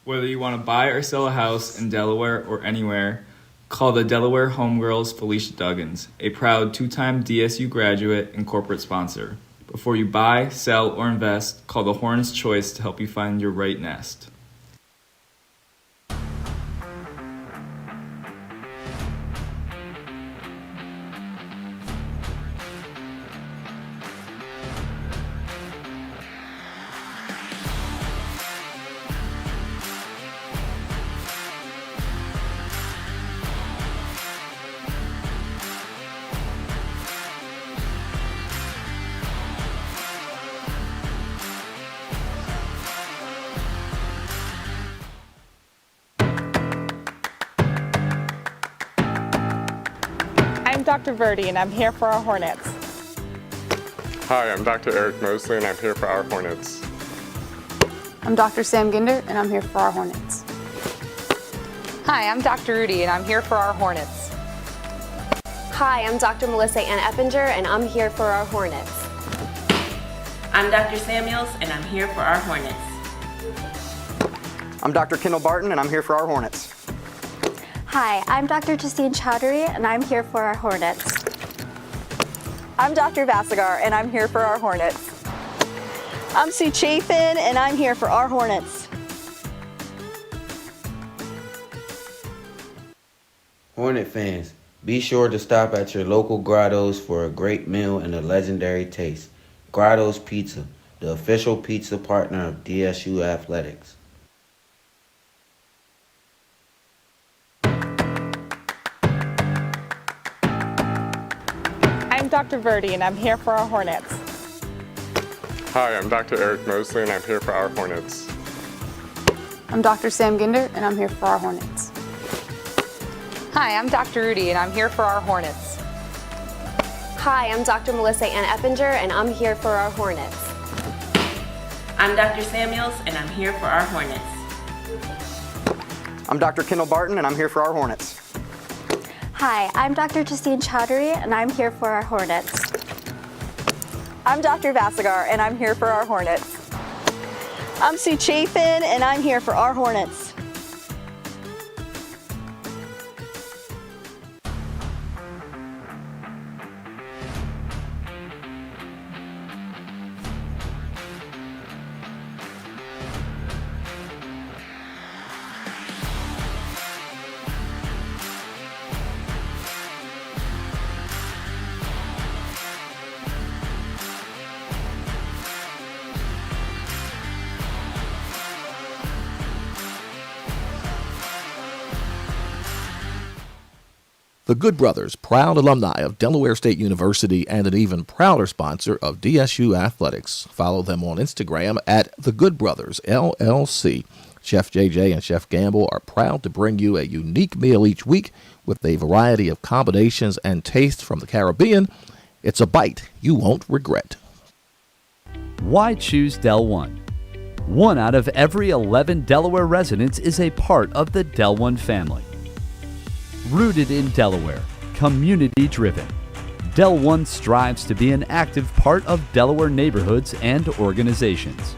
Whether you want to buy or sell a house in Delaware or anywhere, call the Delaware Homegirls Felicia Duggins, a proud two-time DSU graduate and corporate sponsor. Before you buy, sell, or invest, call the Hornets Choice to help you find your right nest. I'm Dr. Verdi, and I'm here for our Hornets. Hi, I'm Dr. Eric Mosley, and I'm here for our Hornets. I'm Dr. Sam Ginder, and I'm here for our Hornets. Hi, I'm Dr. Rudy, and I'm here for our Hornets. Hi, I'm Dr. Melissa Ann Eppinger, and I'm here for our Hornets. I'm Dr. Samuels, and I'm here for our Hornets. I'm Dr. Kendall Barton, and I'm here for our Hornets. Hi, I'm Dr. Justine Chowdhury, and I'm here for our Hornets. I'm Dr. Vasagar, and I'm here for our Hornets. I'm Sue Chafin, and I'm here for our Hornets. Hornet fans, be sure to stop at your local Grotto's for a great meal and a legendary taste. Grotto's Pizza, the official pizza partner of DSU Athletics. I'm Dr. Verdi, and I'm here for our Hornets. Hi, I'm Dr. Eric Mosley, and I'm here for our Hornets. I'm Dr. Sam Ginder, and I'm here for our Hornets. Hi, I'm Dr. Rudy, and I'm here for our Hornets. Hi, I'm Dr. Melissa Ann Eppinger, and I'm here for our Hornets. I'm Dr. Samuels, and I'm here for our Hornets. I'm Dr. Kendall Barton, and I'm here for our Hornets. Hi, I'm Dr. Justine Chowdhury, and I'm here for our Hornets. I'm Dr. Vasagar, and I'm here for our Hornets. I'm Sue Chafin, and I'm here for our Hornets. The Good Brothers, proud alumni of Delaware State University and an even prouder sponsor of DSU Athletics. Follow them on Instagram at The Good Brothers, LLC. Chef JJ and Chef Gamble are proud to bring you a unique meal each week with a variety of combinations and tastes from the Caribbean. It's a bite you won't regret. Why choose Del One? 1 out of every 11 Delaware residents is a part of the Del One family. Rooted in Delaware, community-driven, Del One strives to be an active part of Delaware neighborhoods and organizations.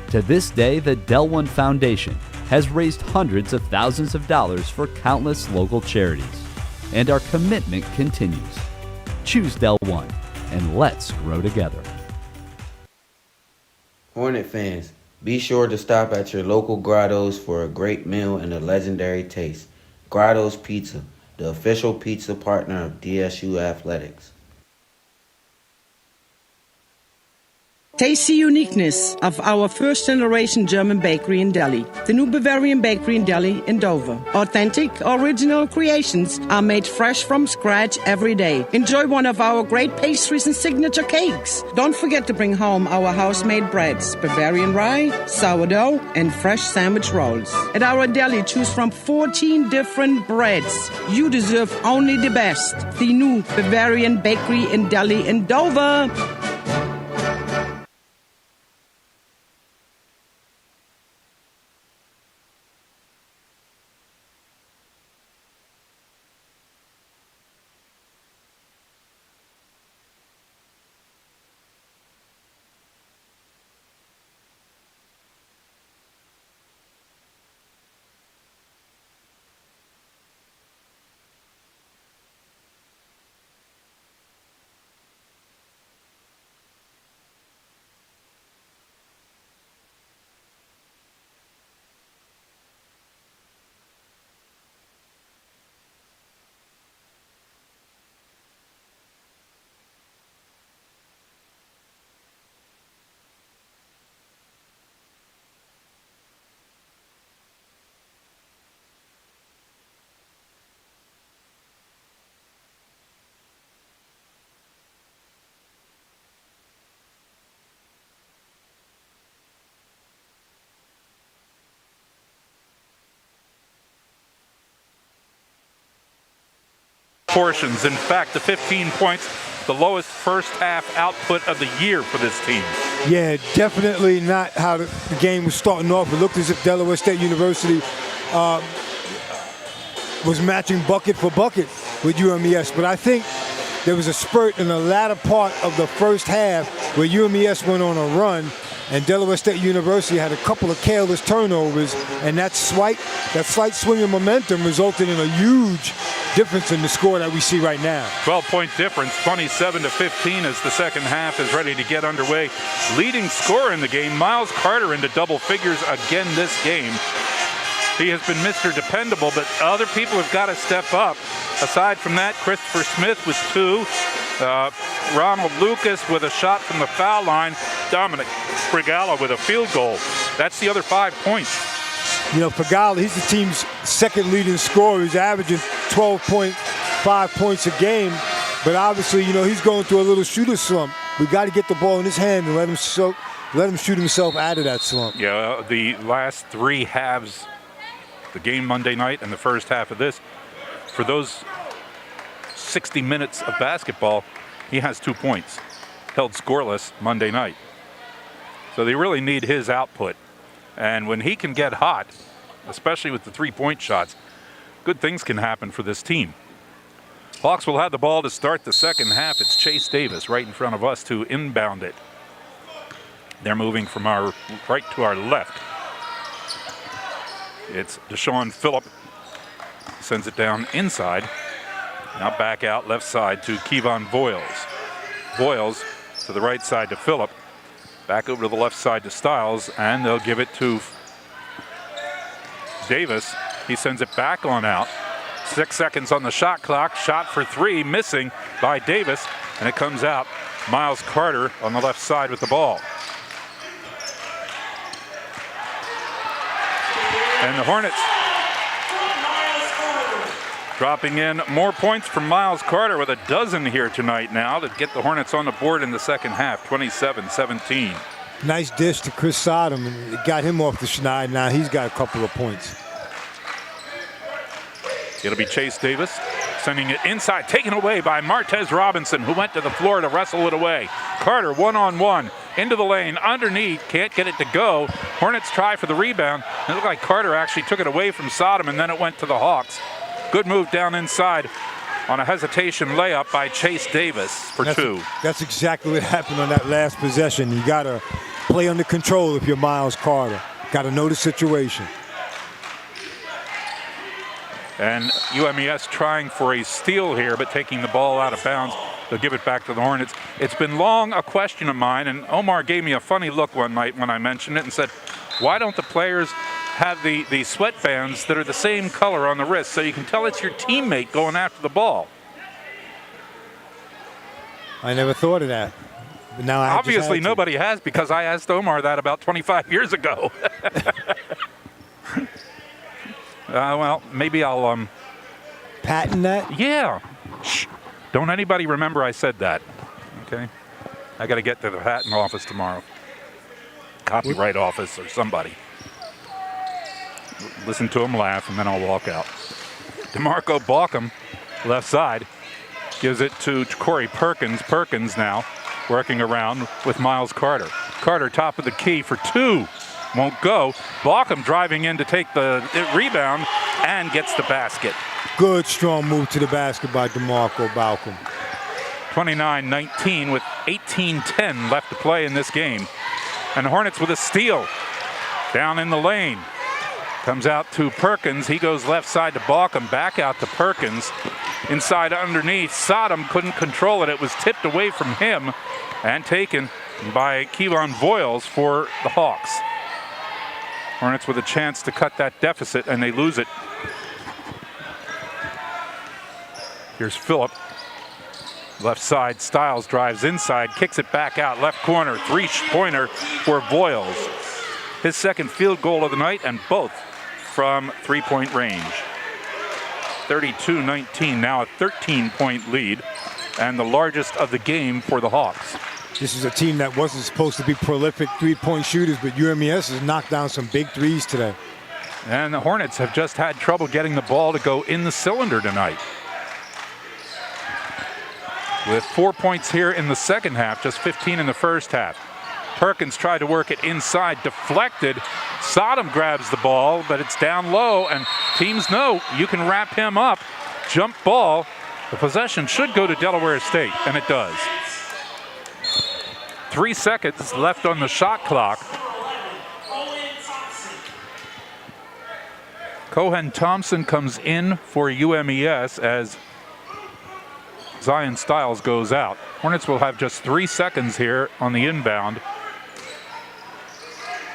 To this day, the Del One Foundation has raised hundreds of thousands of dollars for countless local charities, and our commitment continues. Choose Del One, and let's grow together. Hornet fans, be sure to stop at your local Grotto's for a great meal and a legendary taste. Grotto's Pizza, the official pizza partner of DSU Athletics. Taste the uniqueness of our first-generation German bakery in Delhi. The new Bavarian bakery in Delhi in Dover. Authentic, original creations are made fresh from scratch every day. Enjoy one of our great pastries and signature cakes. Don't forget to bring home our house-made breads, Bavarian rye, sourdough, and fresh sandwich rolls. At our deli, choose from 14 different breads. You deserve only the best. The new Bavarian bakery in Delhi in Dover. Portions. In fact, the 15 points, the lowest first half output of the year for this team. Yeah, definitely not how the game was starting off. It looked as if Delaware State University was matching bucket for bucket with UMES. But I think there was a spurt in the latter part of the first half where UMES went on a run and Delaware State University had a couple of careless turnovers, and that slight swing of momentum resulted in a huge difference in the score that we see right now. 12-point difference, 27-15 as the second half is ready to get underway. Leading scorer in the game, Miles Carter into double figures again this game. He has been Mr. Dependable, but other people have got to step up. Aside from that, Christopher Smith with 2. Ronald Lucas with a shot from the foul line. Dominic Pregame with a field goal. That's the other 5 points. You know, Pregame, he's the team's second leading scorer. He's averaging 12.5 points a game. But obviously, you know, he's going through a little shooter slump. We got to get the ball in his hand and let him shoot himself out of that slump. Yeah, the last 3 halves, the game Monday night and the first half of this, for those 60 minutes of basketball, he has 2 points, held scoreless Monday night. So they really need his output. And when he can get hot, especially with the 3-point shots, good things can happen for this team. Hawks will have the ball to start the second half. It's Chase Davis right in front of us to inbound it. They're moving from our right to our left. It's Deshaun Phillip. Sends it down inside. Now back out left side to Kevon Voiles. Voiles to the right side to Phillip. Back over to the left side to Stiles, and they'll give it to Davis. He sends it back on out. 6 seconds on the shot clock. Shot for 3, missing by Davis, and it comes out. Miles Carter on the left side with the ball. And the Hornets dropping in more points from Miles Carter with a dozen here tonight now to get the Hornets on the board in the second half, 27-17. Nice dish to Chris Sodom, and it got him off the schneid. Now he's got a couple of points. It'll be Chase Davis sending it inside, taken away by Martez Robinson, who went to the floor to wrestle it away. Carter one-on-one into the lane, underneath, can't get it to go. Hornets try for the rebound. It looked like Carter actually took it away from Sodom, and then it went to the Hawks. Good move down inside on a hesitation layup by Chase Davis for two. That's exactly what happened on that last possession. You got to play under control if you're Miles Carter. Got to know the situation. And UMES trying for a steal here, but taking the ball out of bounds. They'll give it back to the Hornets. It's been long a question of mine, and Omar gave me a funny look one night when I mentioned it and said, why don't the players have the sweatbands that are the same color on the wrist so you can tell it's your teammate going after the ball? I never thought of that. But now obviously nobody has, because I asked Omar that about 25 years ago. Well, maybe I'll patent that? Yeah. Shh. Don't anybody remember I said that. Okay? I got to get to the patent office tomorrow. Copyright office or somebody. Listen to him laugh, and then I'll walk out. DeMarco Balkum, left side, gives it to Corey Perkins. Perkins now working around with Miles Carter. Carter top of the key for two. Won't go. Balkum driving in to take the rebound and gets the basket. Good strong move to the basket by DeMarco Balkum. 29-19 with 18-10 left to play in this game. And the Hornets with a steal down in the lane. Comes out to Perkins. He goes left side to Balkum, back out to Perkins. Inside underneath, Sodom couldn't control it. It was tipped away from him and taken by Kevon Voiles for the Hawks. Hornets with a chance to cut that deficit, and they lose it. Here's Phillip. Left side, Stiles drives inside, kicks it back out, left corner, three-pointer for Voiles. His second field goal of the night, and both from three-point range. 32-19, now a 13-point lead, and the largest of the game for the Hawks. This is a team that wasn't supposed to be prolific three-point shooters, but UMES has knocked down some big threes today. And the Hornets have just had trouble getting the ball to go in the cylinder tonight. With 4 points here in the second half, just 15 in the first half. Perkins tried to work it inside, deflected. Sodom grabs the ball, but it's down low, and teams know you can wrap him up. Jump ball. The possession should go to Delaware State, and it does. 3 seconds left on the shot clock. Cohen Thompson comes in for UMES as Zion Stiles goes out. Hornets will have just 3 seconds here on the inbound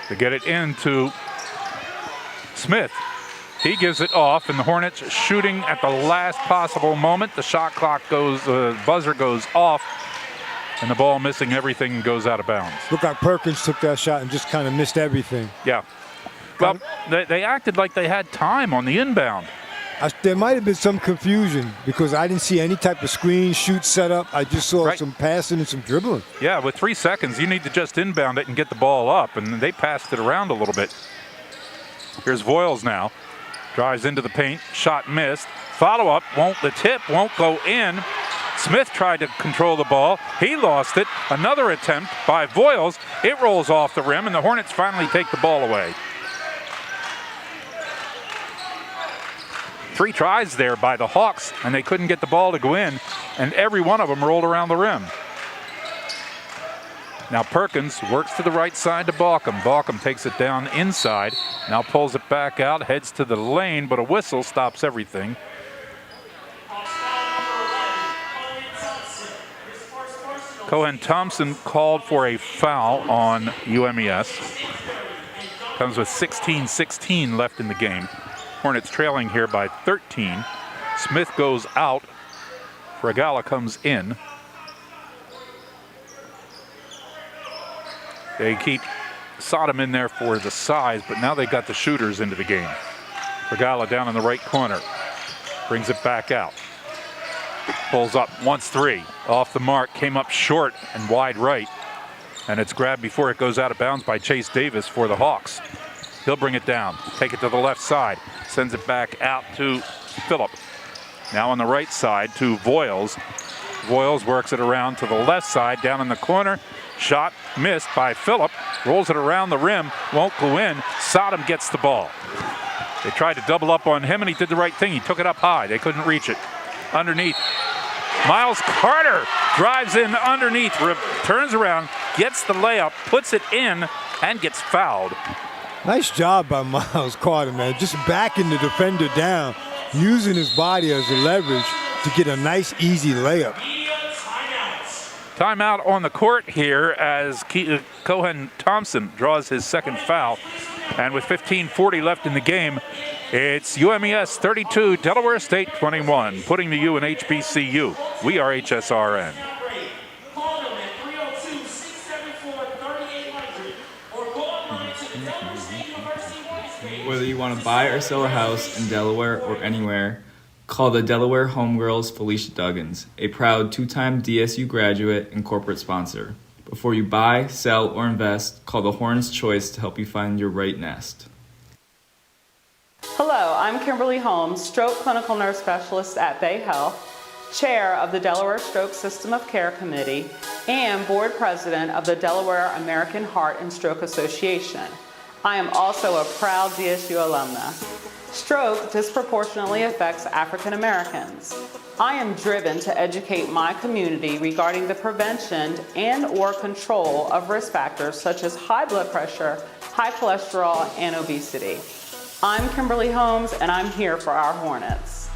to get it into Smith. He gives it off, and the Hornets shooting at the last possible moment. The shot clock goes, buzzer goes off, and the ball missing everything and goes out of bounds. Look like Perkins took that shot and just kind of missed everything. Yeah. Well, they acted like they had time on the inbound. There might have been some confusion because I didn't see any type of screen shoot set up. I just saw some passing and some dribbling. Yeah, with 3 seconds, you need to just inbound it and get the ball up, and they passed it around a little bit. Here's Voiles now. Drives into the paint, shot missed. Follow-up, the tip won't go in. Smith tried to control the ball. He lost it. Another attempt by Voiles. It rolls off the rim, and the Hornets finally take the ball away. 3 tries there by the Hawks, and they couldn't get the ball to go in, and every one of them rolled around the rim. Now Perkins works to the right side to Balkum. Balkum takes it down inside, now pulls it back out, heads to the lane, but a whistle stops everything. Cohen Thompson called for a foul on UMES. Comes with 16-16 left in the game. Hornets trailing here by 13. Smith goes out. Fregala comes in. They keep Sodom in there for the size, but now they've got the shooters into the game. Fregala down in the right corner. Brings it back out. Pulls up, wants 3. Off the mark, came up short and wide right. And it's grabbed before it goes out of bounds by Chase Davis for the Hawks. He'll bring it down, take it to the left side, sends it back out to Phillip. Now on the right side to Voiles. Voiles works it around to the left side, down in the corner. Shot missed by Phillip. Rolls it around the rim, won't go in. Sodom gets the ball. They tried to double up on him, and he did the right thing. He took it up high. They couldn't reach it. Underneath. Miles Carter drives in underneath, turns around, gets the layup, puts it in, and gets fouled. Nice job by Miles Carter, man. Just backing the defender down, using his body as a leverage to get a nice, easy layup. Timeout on the court here as Cohen Thompson draws his second foul. And with 15:40 left in the game, it's UMES 32, Delaware State 21, putting the U in HBCU. We are HSRN. Whether you want to buy or sell a house in Delaware or anywhere, call the Delaware Homegirls Felicia Duggins, a proud two-time DSU graduate and corporate sponsor. Before you buy, sell, or invest, call the Hornets Choice to help you find your right nest. Hello, I'm Kimberly Holmes, Stroke Clinical Nurse Specialist at Bay Health, Chair of the Delaware Stroke System of Care Committee, and Board President of the Delaware American Heart and Stroke Association. I am also a proud DSU alumna. Stroke disproportionately affects African Americans. I am driven to educate my community regarding the prevention and/or control of risk factors such as high blood pressure, high cholesterol, and obesity. I'm Kimberly Holmes, and I'm here for our Hornets.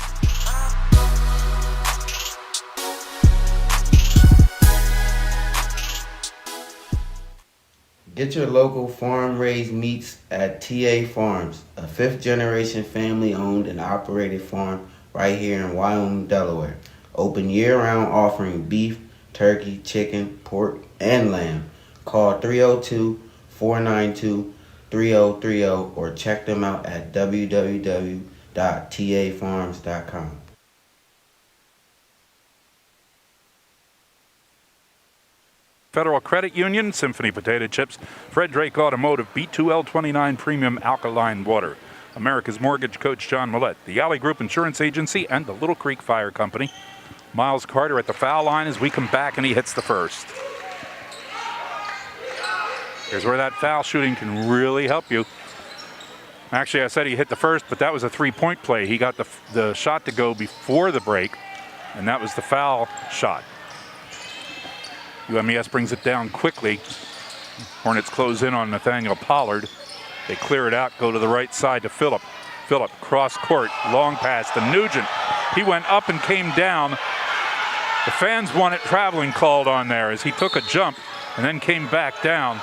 Get your local farm-raised meats at TA Farms, a fifth-generation family-owned and operated farm right here in Wyoming, Delaware. Open year-round, offering beef, turkey, chicken, pork, and lamb. Call 302-492-3030 or check them out at www.tafarms.com. Federal Credit Union, Symphony Potato Chips, Fred Drake Automotive, B2L29 Premium Alkaline Water, America's Mortgage Coach John Millette, the Alley Group Insurance Agency, and the Little Creek Fire Company. Miles Carter at the foul line as we come back, and he hits the first. Here's where that foul shooting can really help you. Actually, I said he hit the first, but that was a three-point play. He got the shot to go before the break, and that was the foul shot. UMES brings it down quickly. Hornets close in on Nathaniel Pollard. They clear it out, go to the right side to Phillip. Phillip, cross court, long pass to Nugent. He went up and came down. The fans want it traveling called on there as he took a jump and then came back down.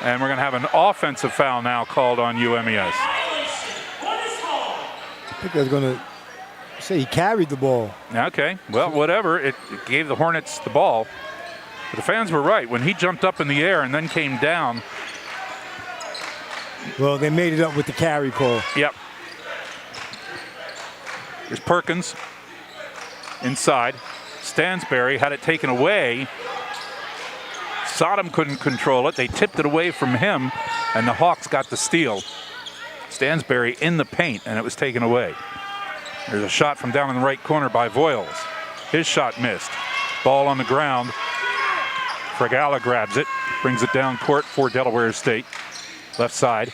And we're going to have an offensive foul now called on UMES. I think I was going to say he carried the ball. Okay, well, whatever. It gave the Hornets the ball. But the fans were right. When he jumped up in the air and then came down. Well, they made it up with the carry call. Yep. Here's Perkins inside. Stansberry had it taken away. Sodom couldn't control it. They tipped it away from him, and the Hawks got the steal. Stansberry in the paint, and it was taken away. There's a shot from down in the right corner by Voiles. His shot missed. Ball on the ground. Fregala grabs it, brings it down court for Delaware State. Left side.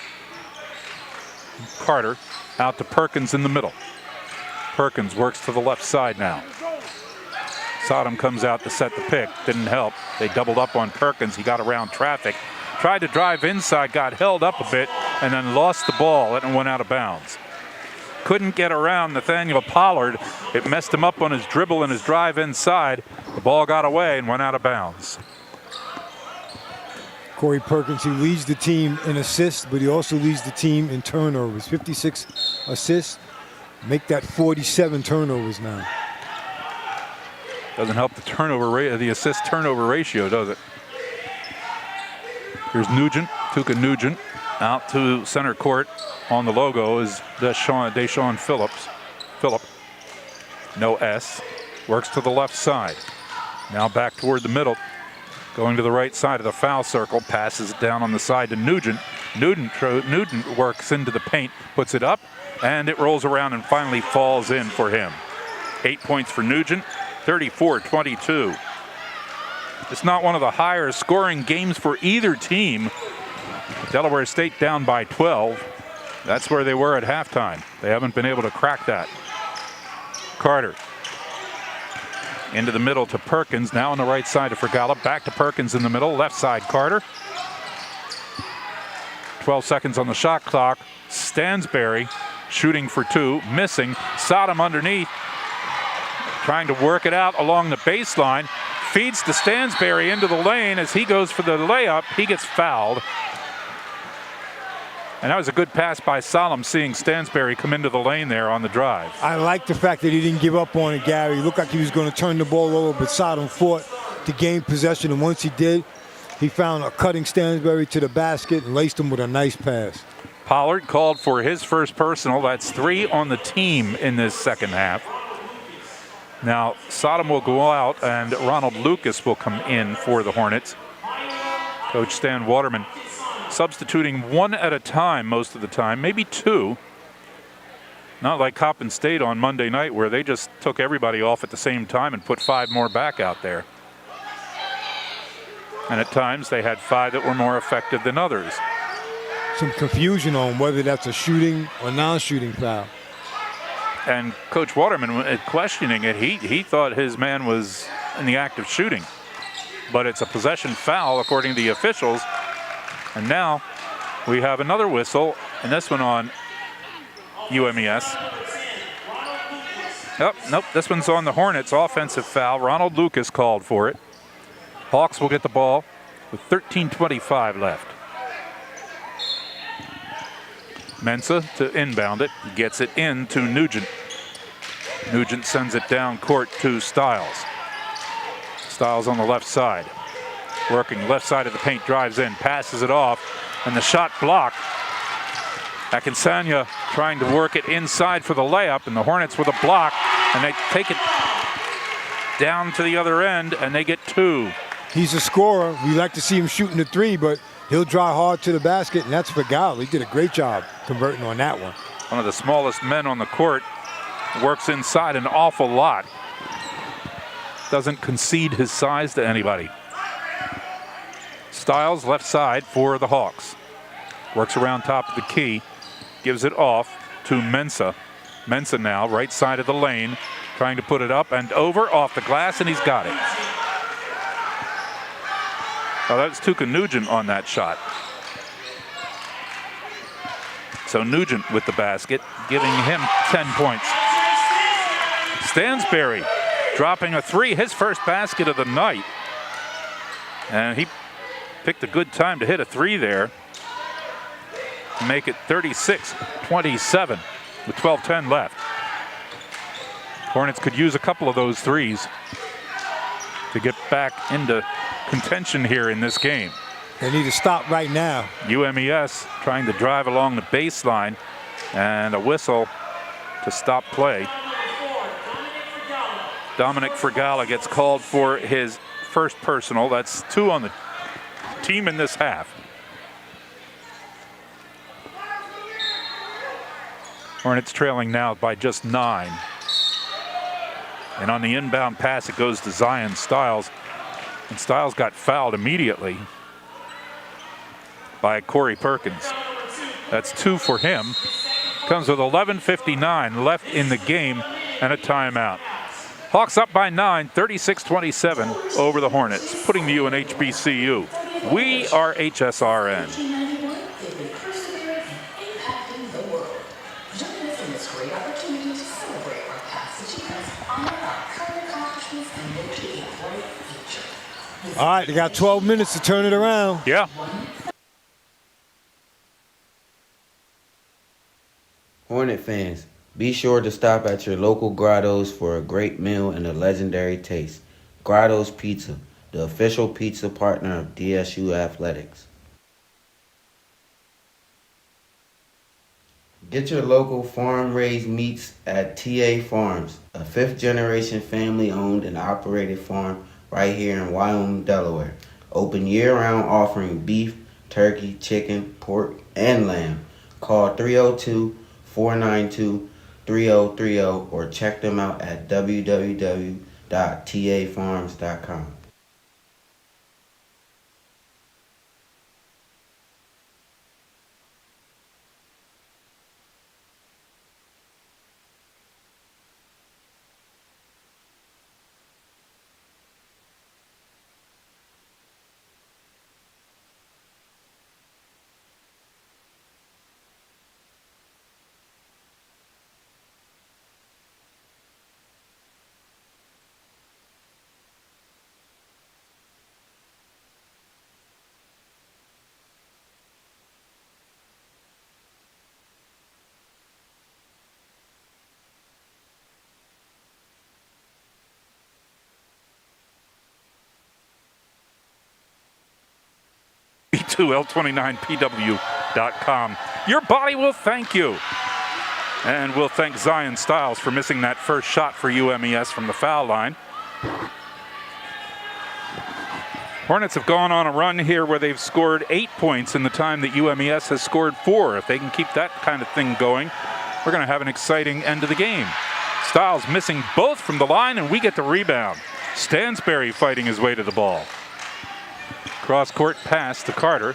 Carter out to Perkins in the middle. Perkins works to the left side now. Sodom comes out to set the pick. Didn't help. They doubled up on Perkins. He got around traffic. Tried to drive inside, got held up a bit, and then lost the ball and went out of bounds. Couldn't get around Nathaniel Pollard. It messed him up on his dribble and his drive inside. The ball got away and went out of bounds. Corey Perkins, he leads the team in assists, but he also leads the team in turnovers. 56 assists, make that 47 turnovers now. Doesn't help the the assist-turnover ratio, does it? Here's Nugent, Tuka Nugent, out to center court. On the logo is Deshaun Phillips. Phillip, no S, works to the left side. Now back toward the middle. Going to the right side of the foul circle, passes it down on the side to Nugent. Nugent works into the paint, puts it up, and it rolls around and finally falls in for him. 8 points for Nugent, 34-22. It's not one of the higher scoring games for either team. Delaware State down by 12. That's where they were at halftime. They haven't been able to crack that. Carter into the middle to Perkins. Now on the right side to Fregala. Back to Perkins in the middle. Left side Carter. 12 seconds on the shot clock. Stansberry shooting for two. Missing. Sodom underneath. Trying to work it out along the baseline. Feeds to Stansberry into the lane as he goes for the layup. He gets fouled. And that was a good pass by Solomon, seeing Stansberry come into the lane there on the drive. I like the fact that he didn't give up on it, Gary. He looked like he was going to turn the ball over, but Sodom fought to gain possession. And once he did, he found a cutting Stansberry to the basket and laced him with a nice pass. Pollard called for his first personal. That's 3 on the team in this second half. Now, Sodom will go out, and Ronald Lucas will come in for the Hornets. Coach Stan Waterman substituting one at a time most of the time, maybe two. Not like Coppin State on Monday night where they just took everybody off at the same time and put 5 more back out there. And at times they had 5 that were more effective than others. Some confusion on whether that's a shooting or non-shooting foul. And Coach Waterman questioning it, he thought his man was in the act of shooting. But it's a possession foul according to the officials. And now we have another whistle, and this one on UMES. Oh, nope, this one's on the Hornets. Offensive foul. Ronald Lucas called for it. Hawks will get the ball with 13:25 left. Mensah to inbound it, gets it in to Nugent. Nugent sends it down court to Stiles. Stiles on the left side. Working left side of the paint, drives in, passes it off, and the shot blocked. Akinsanya trying to work it inside for the layup, and the Hornets with a block, and they take it down to the other end, and they get 2. He's a scorer. We like to see him shooting the 3, but he'll drive hard to the basket, and that's Fregala. He did a great job converting on that one. One of the smallest men on the court, works inside an awful lot. Doesn't concede his size to anybody. Stiles left side for the Hawks. Works around top of the key. Gives it off to Mensah. Mensah now right side of the lane. Trying to put it up and over off the glass, and he's got it. Oh, that's Tuka Nugent on that shot. So Nugent with the basket, giving him 10 points. Stansberry dropping a 3, his first basket of the night. And he picked a good time to hit a 3 there. To make it 36-27 with 12:10 left. Hornets could use a couple of those 3s to get back into contention here in this game. They need to stop right now. UMES trying to drive along the baseline, and a whistle to stop play. Dominic Fregala gets called for his first personal. That's 2 on the team in this half. Hornets trailing now by just 9. And on the inbound pass, it goes to Zion Stiles. And Stiles got fouled immediately by Corey Perkins. That's 2 for him. Comes with 11:59 left in the game and a timeout. Hawks up by 9, 36-27 over the Hornets, putting the U in HBCU. We are HSRN. All right, they got 12 minutes to turn it around. Yeah. Hornet fans, be sure to stop at your local Grotto's for a great meal and a legendary taste. Grotto's Pizza, the official pizza partner of DSU Athletics. Get your local farm-raised meats at TA Farms, a 5th-generation family-owned and operated farm right here in Wyoming, Delaware. Open year-round, offering beef, turkey, chicken, pork, and lamb. Call 302-492-3030 or check them out at www.tafarms.com. www.tafarms.com. B2L29PW.com. Your body will thank you. And we'll thank Zion Stiles for missing that first shot for UMES from the foul line. Hornets have gone on a run here where they've scored 8 points in the time that UMES has scored 4. If they can keep that kind of thing going, we're going to have an exciting end of the game. Stiles missing both from the line, and we get the rebound. Stansberry fighting his way to the ball. Cross-court pass to Carter.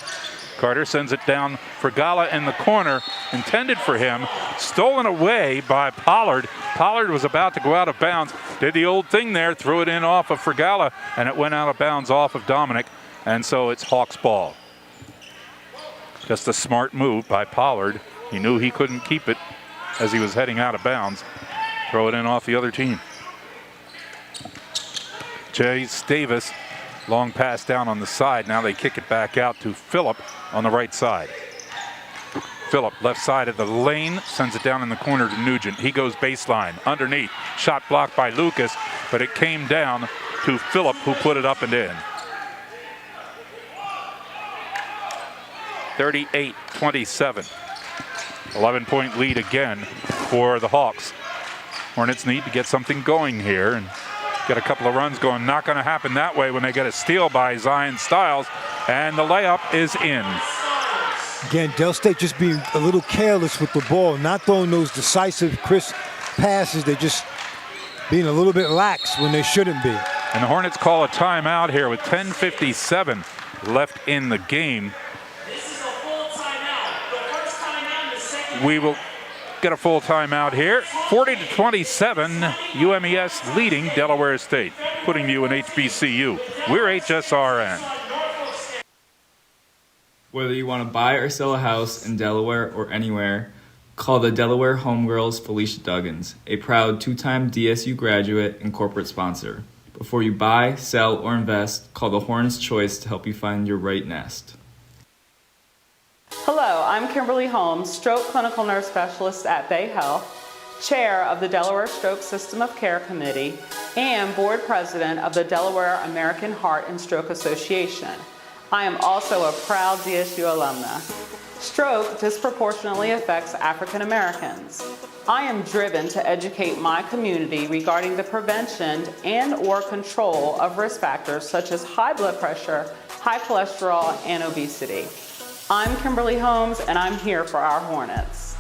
Carter sends it down for Gala in the corner, intended for him, stolen away by Pollard. Pollard was about to go out of bounds, did the old thing there, threw it in off of Fergala, and it went out of bounds off of Dominic, and so it's Hawks ball. Just a smart move by Pollard. He knew he couldn't keep it as he was heading out of bounds. Throw it in off the other team. Jace Davis, long pass down on the side. Now they kick it back out to Phillip on the right side. Phillip, left side of the lane, sends it down in the corner to Nugent. He goes baseline, underneath. Shot blocked by Lucas, but it came down to Phillip, who put it up and in. 38-27. 11-point lead again for the Hawks. Hornets need to get something going here and get a couple of runs going. Not going to happen that way when they get a steal by Zion Stiles, and the layup is in. Again, Del State just being a little careless with the ball, not throwing those decisive, crisp passes. They're just being a little bit lax when they shouldn't be. And the Hornets call a timeout here with 10:57 left in the game. We will get a full timeout here. 40-27, UMES leading Delaware State, putting you in HBCU. We're HSRN. Whether you want to buy or sell a house in Delaware or anywhere, call the Delaware Homegirls Felicia Duggins, a proud two-time DSU graduate and corporate sponsor. Before you buy, sell, or invest, call the Hornets Choice to help you find your right nest. Hello, I'm Kimberly Holmes, Stroke Clinical Nurse Specialist at Bay Health, Chair of the Delaware Stroke System of Care Committee, and Board President of the Delaware American Heart and Stroke Association. I am also a proud DSU alumna. Stroke disproportionately affects African Americans. I am driven to educate my community regarding the prevention and/or control of risk factors such as high blood pressure, high cholesterol, and obesity. I'm Kimberly Holmes, and I'm here for our Hornets.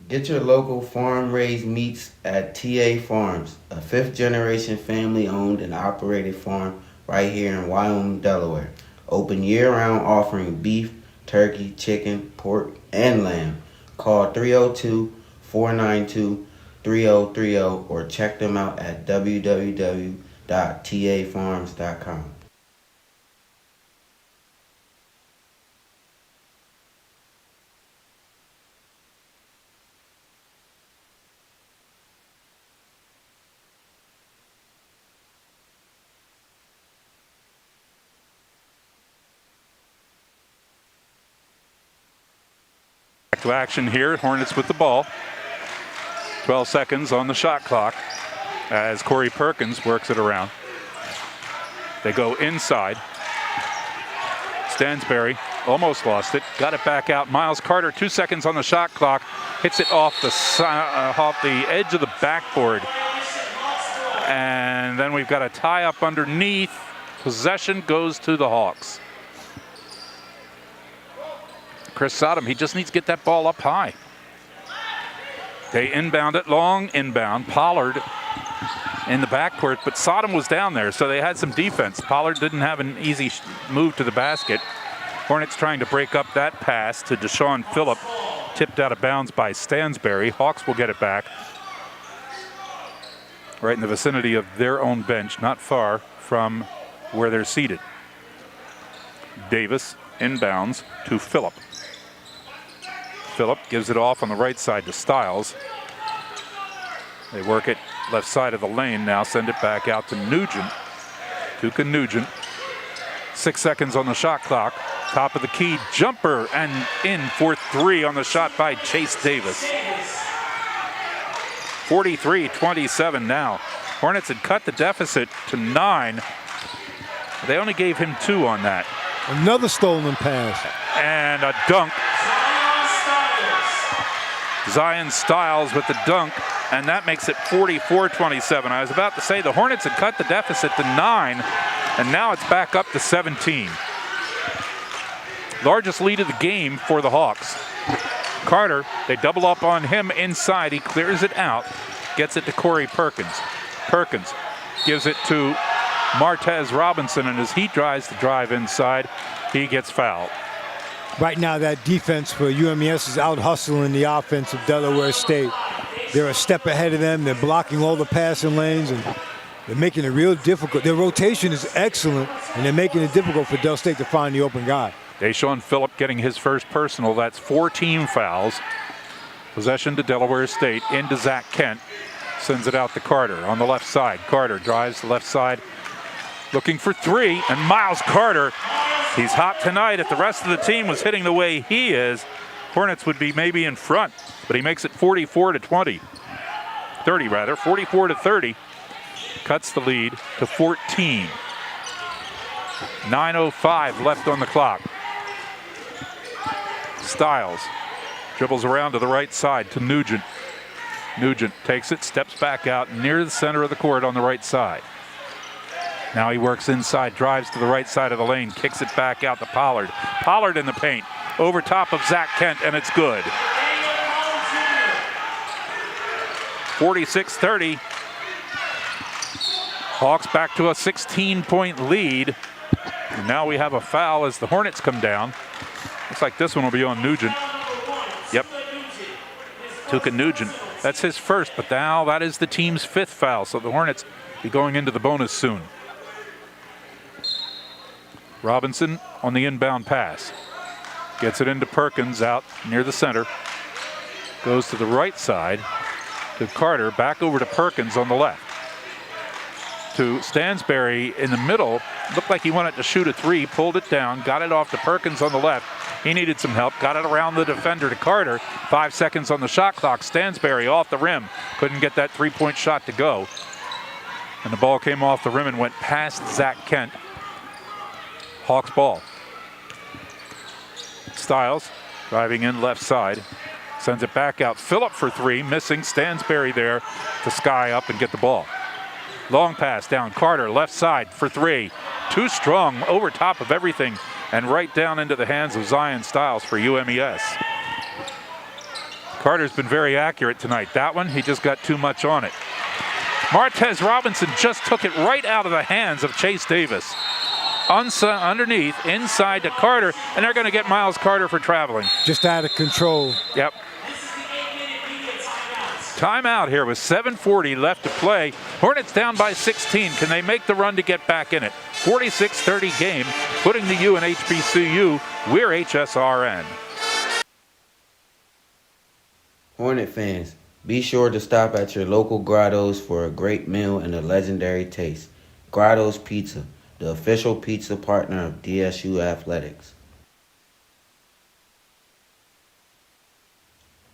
Get your local farm-raised meats at TA Farms, a fifth-generation family-owned and operated farm right here in Wyoming, Delaware. Open year-round, offering beef, turkey, chicken, pork, and lamb. Call 302-492-3030 or check them out at www.tafarms.com. Back to action here. Hornets with the ball. 12 seconds on the shot clock as Corey Perkins works it around. They go inside. Stansberry almost lost it. Got it back out. Miles Carter, 2 seconds on the shot clock. Hits it off the edge of the backboard. And then we've got a tie up underneath. Possession goes to the Hawks. Chris Sodom. He just needs to get that ball up high. They inbound it, long inbound. Pollard in the backcourt, but Sodom was down there, so they had some defense. Pollard didn't have an easy move to the basket. Hornets trying to break up that pass to Deshaun Phillip, tipped out of bounds by Stansberry. Hawks will get it back. Right in the vicinity of their own bench, not far from where they're seated. Davis inbounds to Phillip. Phillip gives it off on the right side to Stiles. They work it left side of the lane now, send it back out to Nugent. Tuka Nugent. 6 seconds on the shot clock. Top of the key jumper and in for three on the shot by Chase Davis. 43-27 now. Hornets had cut the deficit to 9. They only gave him 2 on that. Another stolen pass. And a dunk. Zion Stiles with the dunk, and that makes it 44-27. I was about to say the Hornets had cut the deficit to 9, and now it's back up to 17. Largest lead of the game for the Hawks. Carter, they double up on him inside. He clears it out, gets it to Corey Perkins. Perkins gives it to Martez Robinson, and as he tries to drive inside, he gets fouled. Right now, that defense for UMES is out hustling the offense of Delaware State. They're a step ahead of them. They're blocking all the passing lanes, and they're making it real difficult. Their rotation is excellent, and they're making it difficult for Del State to find the open guy. Deshaun Phillip getting his first personal. That's 4 team fouls. Possession to Delaware State, into Zach Kent. Sends it out to Carter on the left side. Carter drives the left side, looking for 3, and Miles Carter, he's hot tonight. If the rest of the team was hitting the way he is, Hornets would be maybe in front, but he makes it 44-30, 44-30. Cuts the lead to 14. 9:05 left on the clock. Stiles dribbles around to the right side to Nugent. Nugent takes it, steps back out near the center of the court on the right side. Now he works inside, drives to the right side of the lane, kicks it back out to Pollard. Pollard in the paint, over top of Zach Kent, and it's good. 46-30. Hawks back to a 16-point lead. And now we have a foul as the Hornets come down. Looks like this one will be on Nugent. Yep. Tuka Nugent. That's his first, but now that is the team's 5th foul. So the Hornets be going into the bonus soon. Robinson on the inbound pass. Gets it into Perkins out near the center. Goes to the right side to Carter. Back over to Perkins on the left. To Stansberry in the middle. Looked like he wanted to shoot a 3. Pulled it down. Got it off to Perkins on the left. He needed some help. Got it around the defender to Carter. 5 seconds on the shot clock. Stansberry off the rim. Couldn't get that 3-point shot to go. And the ball came off the rim and went past Zach Kent. Hawks ball. Stiles driving in left side. Sends it back out. Phillip for 3. Missing. Stansberry there to sky up and get the ball. Long pass down. Carter left side for 3. Too strong over top of everything and right down into the hands of Zion Stiles for UMES. Carter's been very accurate tonight. That one, he just got too much on it. Martez Robinson just took it right out of the hands of Chase Davis. Underneath, inside to Carter, and they're going to get Miles Carter for traveling. Just out of control. Yep. Timeout here with 7:40 left to play. Hornets down by 16. Can they make the run to get back in it? 46-30 game, putting the U in HBCU. We're HSRN. Hornet fans, be sure to stop at your local Grotto's for a great meal and a legendary taste. Grotto's Pizza, the official pizza partner of DSU Athletics.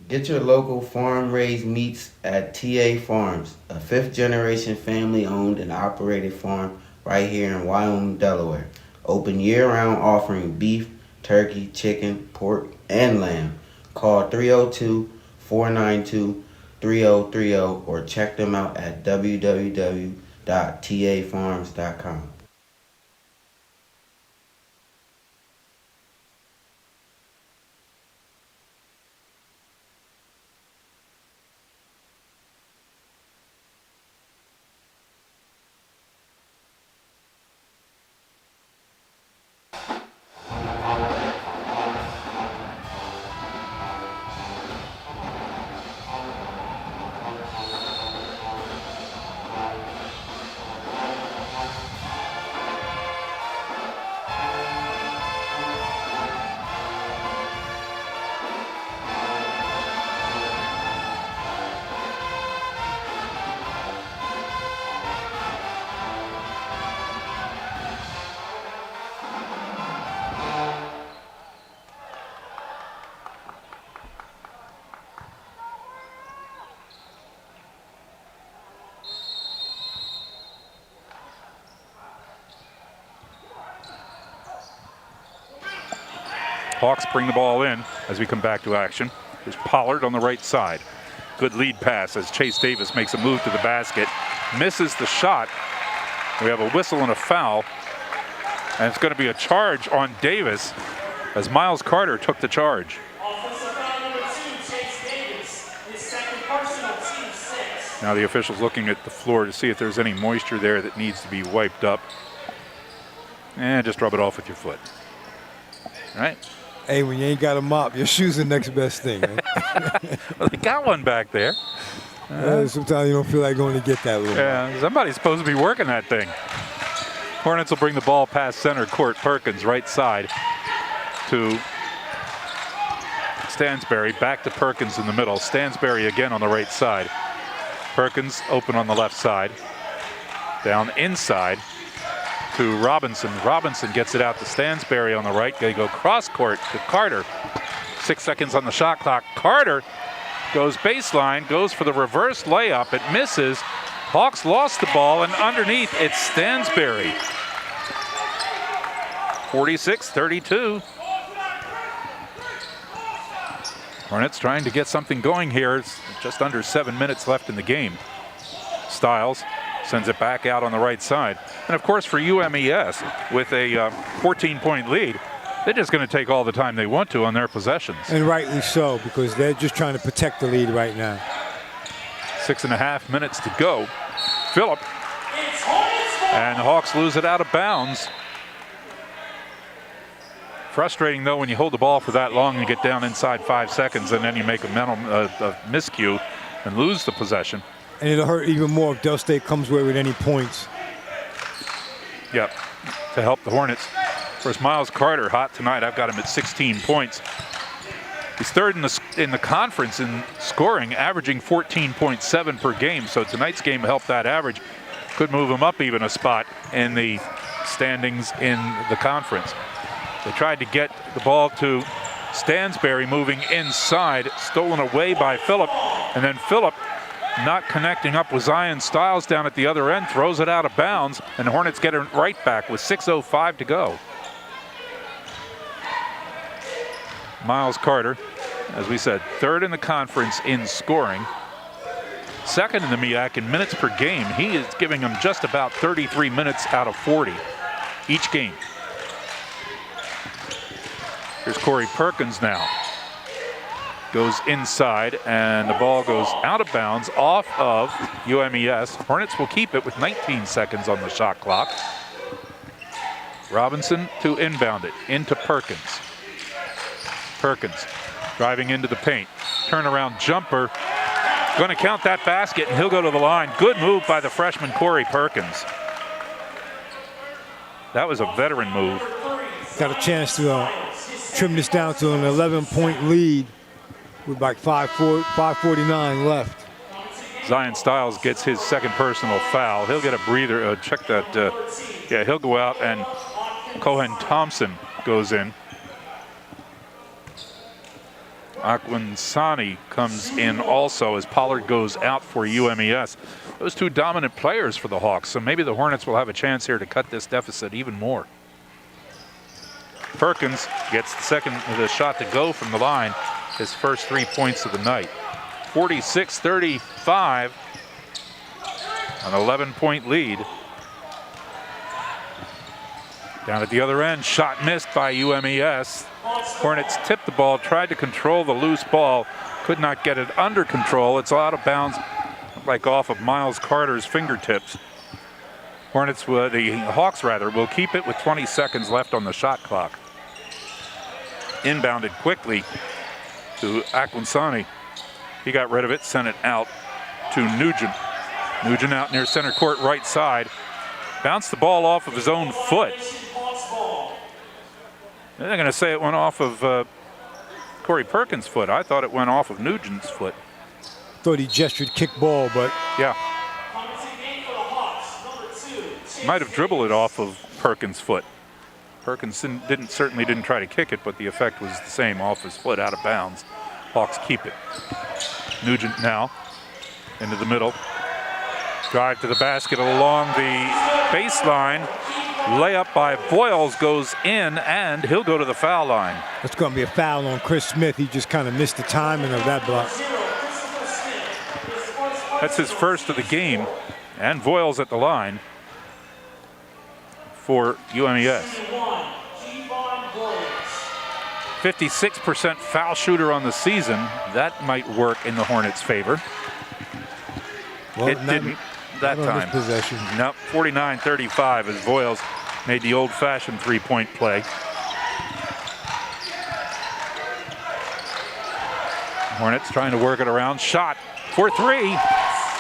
Get your local farm-raised meats at TA Farms, a 5th-generation family-owned and operated farm right here in Wyoming, Delaware. Open year-round, offering beef, turkey, chicken, pork, and lamb. Call 302-492-3030 or check them out at Hawks bring the ball in as we come back to action. There's Pollard on the right side. Good lead pass as Chase Davis makes a move to the basket. Misses the shot. We have a whistle and a foul. And it's going to be a charge on Davis as Miles Carter took the charge. Now the official's looking at the floor to see if there's any moisture there that needs to be wiped up. And just rub it off with your foot. All right? Hey, when you ain't got a mop, your shoe's the next best thing. Right? Well, they got one back there. Sometimes you don't feel like going to get that little. Yeah, somebody's supposed to be working that thing. Hornets will bring the ball past center court. Perkins, right side to Stansberry. Back to Perkins in the middle. Stansberry again on the right side. Perkins open on the left side. Down inside to Robinson. Robinson gets it out to Stansberry on the right. They go cross court to Carter. 6 seconds on the shot clock. Carter goes baseline, goes for the reverse layup. It misses. Hawks lost the ball, and underneath it's Stansberry. 46-32. Hornets trying to get something going here. It's just under 7 minutes left in the game. Stiles sends it back out on the right side. And of course for UMES, with a 14-point lead, they're just going to take all the time they want to on their possessions. And rightly so, because they're just trying to protect the lead right now. 6.5 minutes to go. Phillip. And the Hawks lose it out of bounds. Frustrating, though, when you hold the ball for that long and get down inside 5 seconds and then you make a mental miscue and lose the possession. And it'll hurt even more if Del State comes away with any points. Yep, to help the Hornets. Of course, Miles Carter, hot tonight. I've got him at 16 points. He's third in the conference in scoring, averaging 14.7 per game. So tonight's game helped that average. Could move him up even a spot in the standings in the conference. They tried to get the ball to Stansberry moving inside, stolen away by Phillip, and then Phillip not connecting up with Zion Stiles down at the other end, throws it out of bounds, and the Hornets get it right back with 6:05 to go. Miles Carter, as we said, third in the conference in scoring, second in the MEAC in minutes per game. He is giving them just about 33 minutes out of 40 each game. Here's Corey Perkins now. Goes inside, and the ball goes out of bounds off of UMES. Hornets will keep it with 19 seconds on the shot clock. Robinson to inbound it into Perkins. Perkins driving into the paint. Turnaround jumper. Going to count that basket, and he'll go to the line. Good move by the freshman Corey Perkins. That was a veteran move. Got a chance to trim this down to an 11-point lead with like 5:49 left. Zion Stiles gets his second personal foul. He'll get a breather. Check that. Yeah, he'll go out, and Cohen Thompson goes in. Aquansani comes in also as Pollard goes out for UMES. Those two dominant players for the Hawks, so maybe the Hornets will have a chance here to cut this deficit even more. Perkins gets the shot to go from the line, his first 3 points of the night. 46-35, an 11-point lead. Down at the other end, shot missed by UMES. Hornets tipped the ball, tried to control the loose ball, could not get it under control. It's out of bounds, like off of Miles Carter's fingertips. The Hawks will keep it with 20 seconds left on the shot clock. Inbounded quickly to Aquansani. He got rid of it, sent it out to Nugent. Nugent out near center court right side. Bounced the ball off of his own foot. They're going to say it went off of Corey Perkins' foot. I thought it went off of Nugent's foot. Thought he gestured kick ball, but yeah. Might have dribbled it off of Perkins' foot. Perkins certainly didn't try to kick it, but the effect was the same, off his foot, out of bounds. Hawks keep it. Nugent now into the middle. Drive to the basket along the baseline. layup by Boyles goes in, and he'll go to the foul line. It's going to be a foul on Chris Smith. He just kind of missed the timing of that block. That's his first of the game, and Boyles at the line for UMES. 56% foul shooter on the season. That might work in the Hornets' favor. Well, it didn't that time. Possession. Nope, 49-35 as Boyles made the old-fashioned three-point play. Hornets trying to work it around. Shot for three,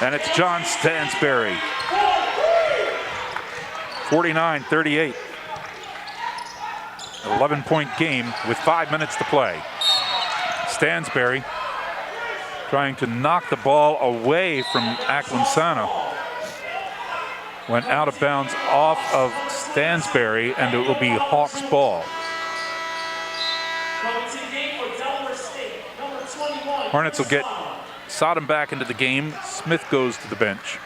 and it's John Stansberry. 49-38. 11-point game with 5 minutes to play. Stansberry trying to knock the ball away from Acquinsano. Went out of bounds off of Stansberry, and it will be Hawks ball. Hornets will get Sodom back into the game. Smith goes to the bench.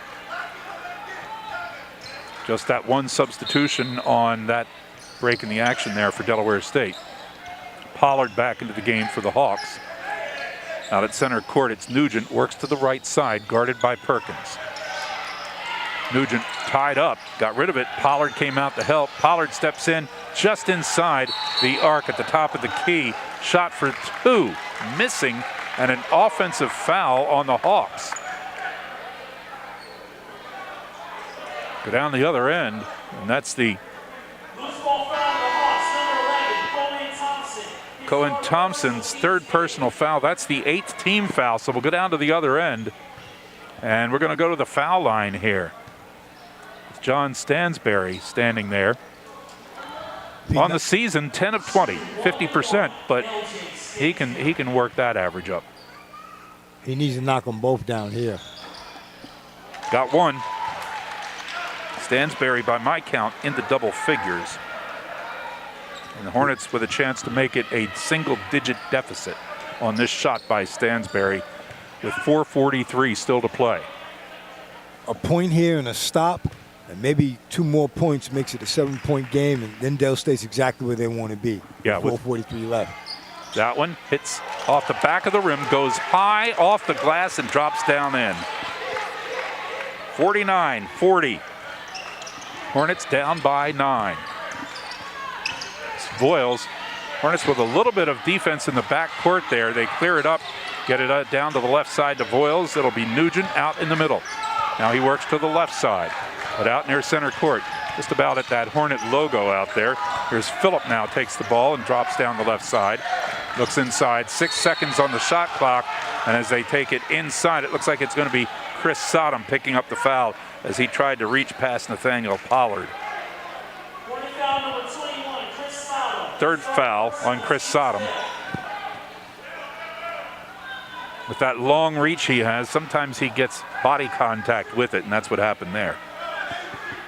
Just that one substitution on that break in the action there for Delaware State. Pollard back into the game for the Hawks. Out at center court, it's Nugent, works to the right side, guarded by Perkins. Nugent tied up, got rid of it. Pollard came out to help. Pollard steps in just inside the arc at the top of the key. Shot for two, missing, and an offensive foul on the Hawks. Go down the other end, and that's the Cohen Thompson's third personal foul. That's the 8th team foul, so we'll go down to the other end, and we're going to go to the foul line here. With John Stansberry standing there. On the season, 10 of 20, 50%, but he can work that average up. He needs to knock them both down here. Got one. Stansberry, by my count, in the double figures. And the Hornets with a chance to make it a single-digit deficit on this shot by Stansberry with 4:43 still to play. A point here and a stop, and maybe 2 more points makes it a 7-point game, and then Del State's exactly where they want to be. Yeah, 4:43 left. That one hits off the back of the rim, goes high off the glass and drops down in. 49-40. Hornets down by 9. Boyles. Hornets with a little bit of defense in the back court there. They clear it up, get it down to the left side to Boyles. It'll be Nugent out in the middle. Now he works to the left side, but out near center court, just about at that Hornet logo out there. Here's Phillip now, takes the ball and drops down the left side. Looks inside, 6 seconds on the shot clock, and as they take it inside, it looks like it's going to be Chris Sodom picking up the foul as he tried to reach past Nathaniel Pollard. Third foul on Chris Sodom. With that long reach he has, sometimes he gets body contact with it, and that's what happened there.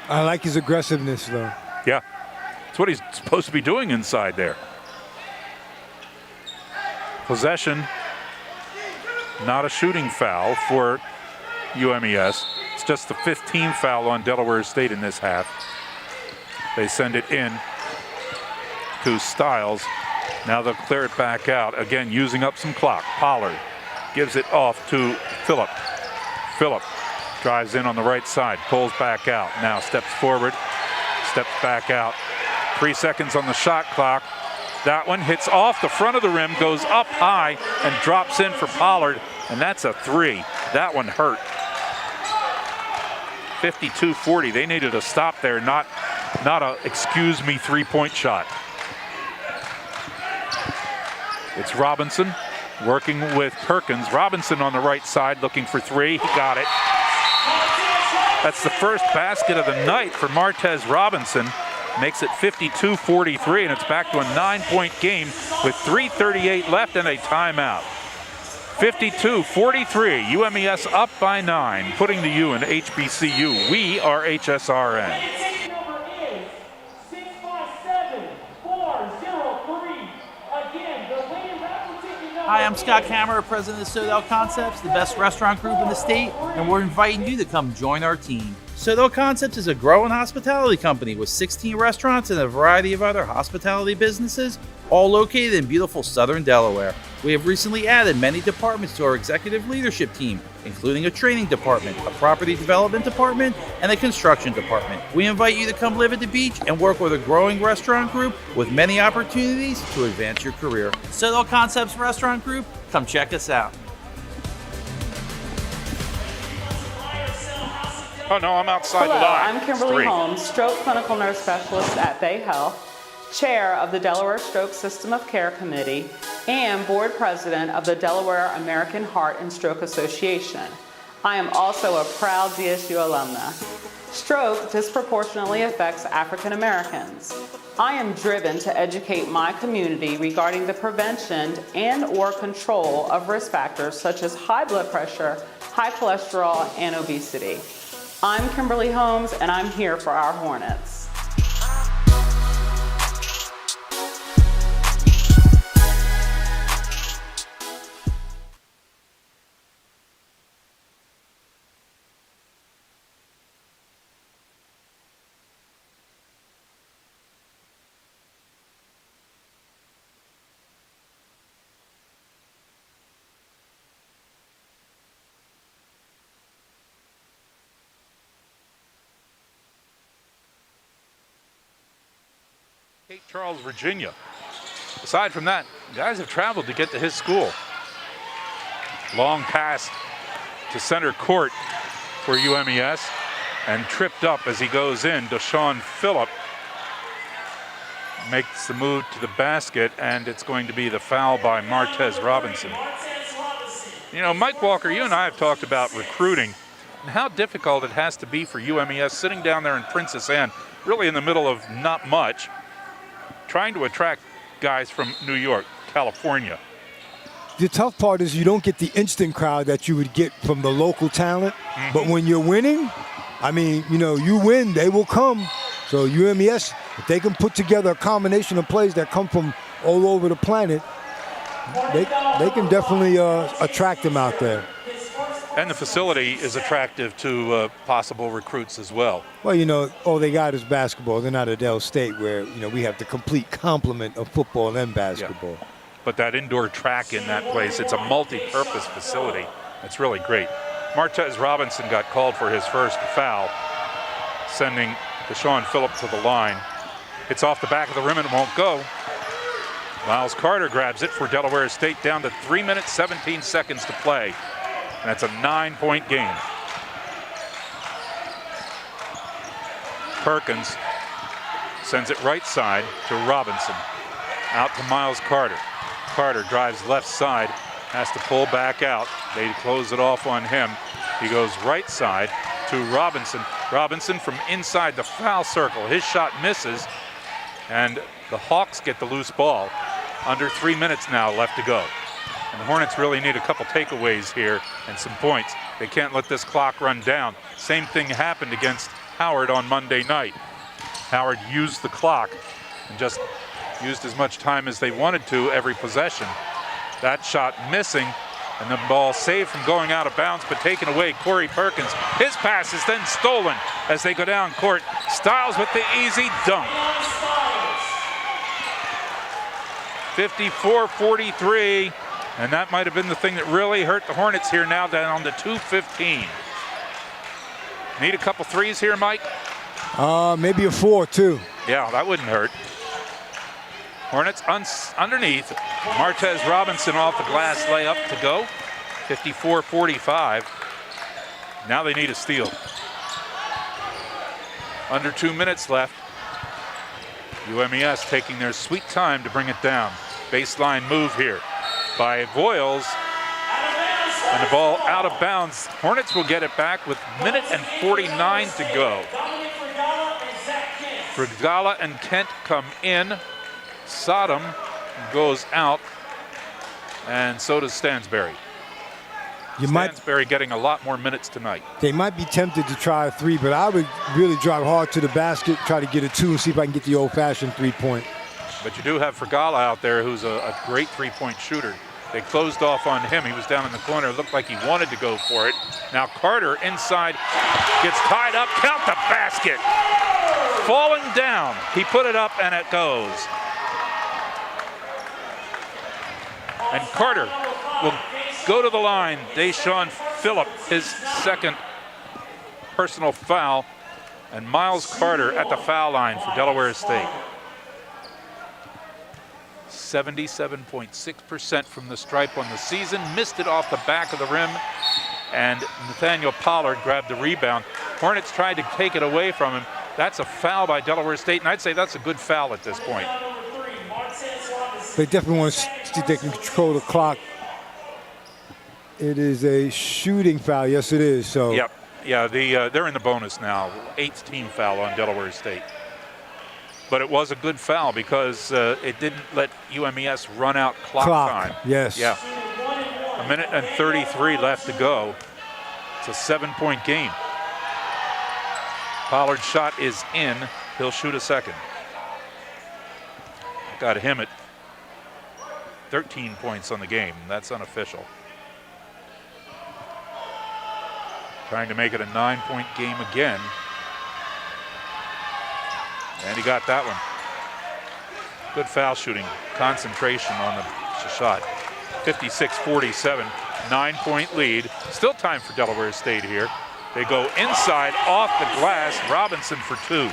I like his aggressiveness, though. Yeah, it's what he's supposed to be doing inside there. Possession, not a shooting foul for UMES. It's just the 5th team foul on Delaware State in this half. They send it in to Stiles. Now they'll clear it back out. Again, using up some clock. Pollard gives it off to Phillip. Phillip drives in on the right side, pulls back out. Now steps forward, steps back out. 3 seconds on the shot clock. That one hits off the front of the rim, goes up high, and drops in for Pollard, and that's a 3. That one hurt. 52-40. They needed a stop there, not a excuse me 3-point shot. It's Robinson working with Perkins. Robinson on the right side looking for 3. He got it. That's the first basket of the night for Martez Robinson. Makes it 52-43, and it's back to a 9-point game with 3:38 left and a timeout. 52-43, UMES up by 9, putting the U in HBCU. We are HSRN. Hi, I'm Scott Kammerer, president of Sodell Concepts, the best restaurant group in the state, and we're inviting you to come join our team. Sodell Concepts is a growing hospitality company with 16 restaurants and a variety of other hospitality businesses, all located in beautiful southern Delaware. We have recently added many departments to our executive leadership team, including a training department, a property development department, and a construction department. We invite you to come live at the beach and work with a growing restaurant group with many opportunities to advance your career. Sodell Concepts Restaurant Group, come check us out. Oh, no, I'm outside Hello, the line. I'm Kimberly Holmes, stroke clinical nurse specialist at Bay Health, chair of the Delaware Stroke System of Care Committee, and board president of the Delaware American Heart and Stroke Association. I am also a proud DSU alumna. Stroke disproportionately affects African Americans. I am driven to educate my community regarding the prevention and/or control of risk factors such as high blood pressure, high cholesterol, and obesity. I'm Kimberly Holmes, and I'm here for our Hornets. Cape Charles, Virginia. Aside from that, guys have traveled to get to his school. Long pass to center court for UMES and tripped up as he goes in. Deshaun Phillip makes the move to the basket, and it's going to be the foul by Martez Robinson. You know, Mike Walker, you and I have talked about recruiting and how difficult it has to be for UMES sitting down there in Princess Anne, really in the middle of not much, trying to attract guys from New York, California. The tough part is you don't get the instant crowd that you would get from the local talent. Mm-hmm. But when you're winning, I mean, you know, you win, they will come. So UMES, if they can put together a combination of plays that come from all over the planet, they can definitely attract them out there. And the facility is attractive to possible recruits as well. Well, you know, all they got is basketball. They're not at Dell State where, you know, we have the complete complement of football and basketball. Yeah. But that indoor track in that place, it's a multi-purpose facility. It's really great. Martez Robinson got called for his first foul, sending Deshaun Phillip to the line. It's off the back of the rim and it won't go. Miles Carter grabs it for Delaware State, down to 3 minutes, 17 seconds to play. And that's a 9-point game. Perkins sends it right side to Robinson. Out to Miles Carter. Carter drives left side, has to pull back out. They close it off on him. He goes right side to Robinson. Robinson from inside the foul circle. His shot misses, and the Hawks get the loose ball. Under 3 minutes now left to go. And the Hornets really need a couple takeaways here and some points. They can't let this clock run down. Same thing happened against Howard on Monday night. Howard used the clock and just used as much time as they wanted to every possession. That shot missing, and the ball saved from going out of bounds, but taken away. Corey Perkins, his pass is then stolen as they go down court. Styles with the easy dunk. 54-43. And that might have been the thing that really hurt the Hornets here, now down to 2:15. Need a couple threes here, Mike? Maybe a 4, too. Yeah, that wouldn't hurt. Hornets underneath. Martez Robinson off the glass layup to go. 54-45. Now they need a steal. Under 2 minutes left. UMES taking their sweet time to bring it down. Baseline move here by Voiles, and the ball out of bounds. Hornets will get it back with minute and 49 to go. Frigala and Kent come in. Sodom goes out, and so does Stansberry. Stansberry getting a lot more minutes tonight. They might be tempted to try a 3, but I would really drive hard to the basket, try to get a 2, and see if I can get the old-fashioned 3-point. But you do have Frigala out there, who's a great 3-point shooter. They closed off on him. He was down in the corner. It looked like he wanted to go for it. Now Carter inside gets tied up. Count the basket. Falling down. He put it up and it goes. And Carter will go to the line. Deshaun Phillip, his second personal foul. And Miles Carter at the foul line for Delaware State. 77.6% from the stripe on the season. Missed it off the back of the rim. And Nathaniel Pollard grabbed the rebound. Hornets tried to take it away from him. That's a foul by Delaware State, and I'd say that's a good foul at this point. They definitely want to see if they can control the clock. It is a shooting foul. Yes, it is. So. Yep. Yeah, they're in the bonus now. 8th team foul on Delaware State. But it was a good foul because it didn't let UMES run out clock time. Yes. Yeah. 1 minute and 33 left to go. It's a 7-point game. Pollard's shot is in. He'll shoot a second. Got him at 13 points on the game. That's unofficial. Trying to make it a 9-point game again. And he got that one. Good foul shooting. Concentration on the shot. 56-47. 9-point lead. Still time for Delaware State here. They go inside off the glass. Robinson for 2.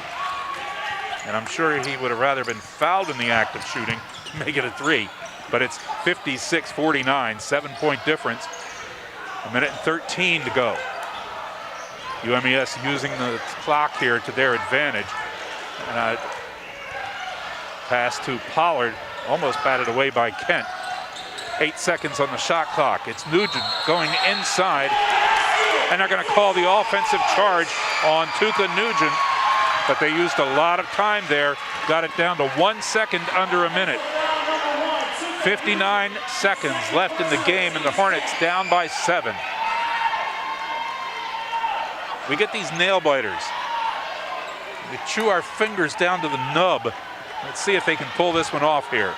And I'm sure he would have rather been fouled in the act of shooting to make it a 3. But it's 56-49. 7-point difference. 1 minute and 13 to go. UMES using the clock here to their advantage. And pass to Pollard, almost batted away by Kent. 8 seconds on the shot clock. It's Nugent going inside, and they're going to call the offensive charge on Tuka Nugent, but they used a lot of time there. Got it down to 1 second under a minute. 59 seconds left in the game, and the Hornets down by 7. We get these nail biters. We chew our fingers down to the nub. Let's see if they can pull this one off here.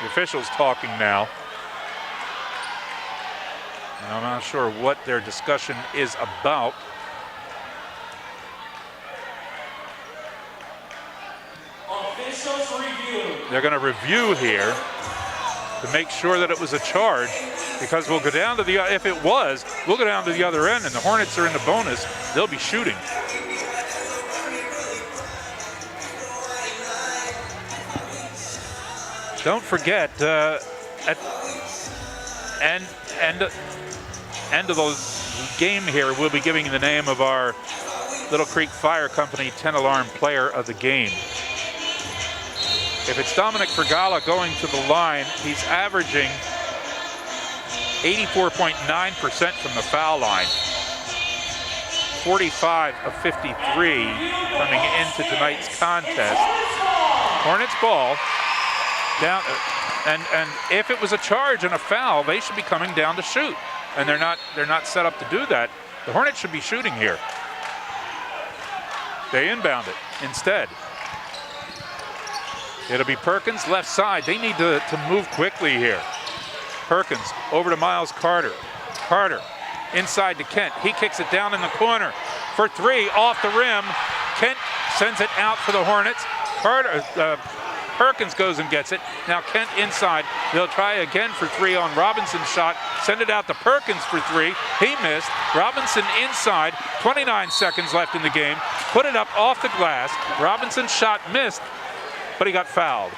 The officials talking now. And I'm not sure what their discussion is about. Officials review. They're going to review here to make sure that it was a charge, because we'll go down to the, if it was, we'll go down to the other end, and the Hornets are in the bonus. They'll be shooting. Don't forget, at end of the game here, we'll be giving the name of our Little Creek Fire Company 10-alarm player of the game. If it's Dominic Fergala going to the line, he's averaging 84.9% from the foul line. 45 of 53 coming into tonight's contest. Hornets ball. Down, and if it was a charge and a foul, they should be coming down to shoot, and they're not set up to do that. The Hornets should be shooting here. They inbound it instead. It'll be Perkins left side. They need to move quickly here. Perkins over to Miles Carter. Carter inside to Kent. He kicks it down in the corner for 3 off the rim. Kent sends it out for the Hornets. Perkins goes and gets it. Now Kent inside. They'll try again for 3 on Robinson's shot. Send it out to Perkins for 3. He missed. Robinson inside. 29 seconds left in the game. Put it up off the glass. Robinson's shot missed, but he got fouled.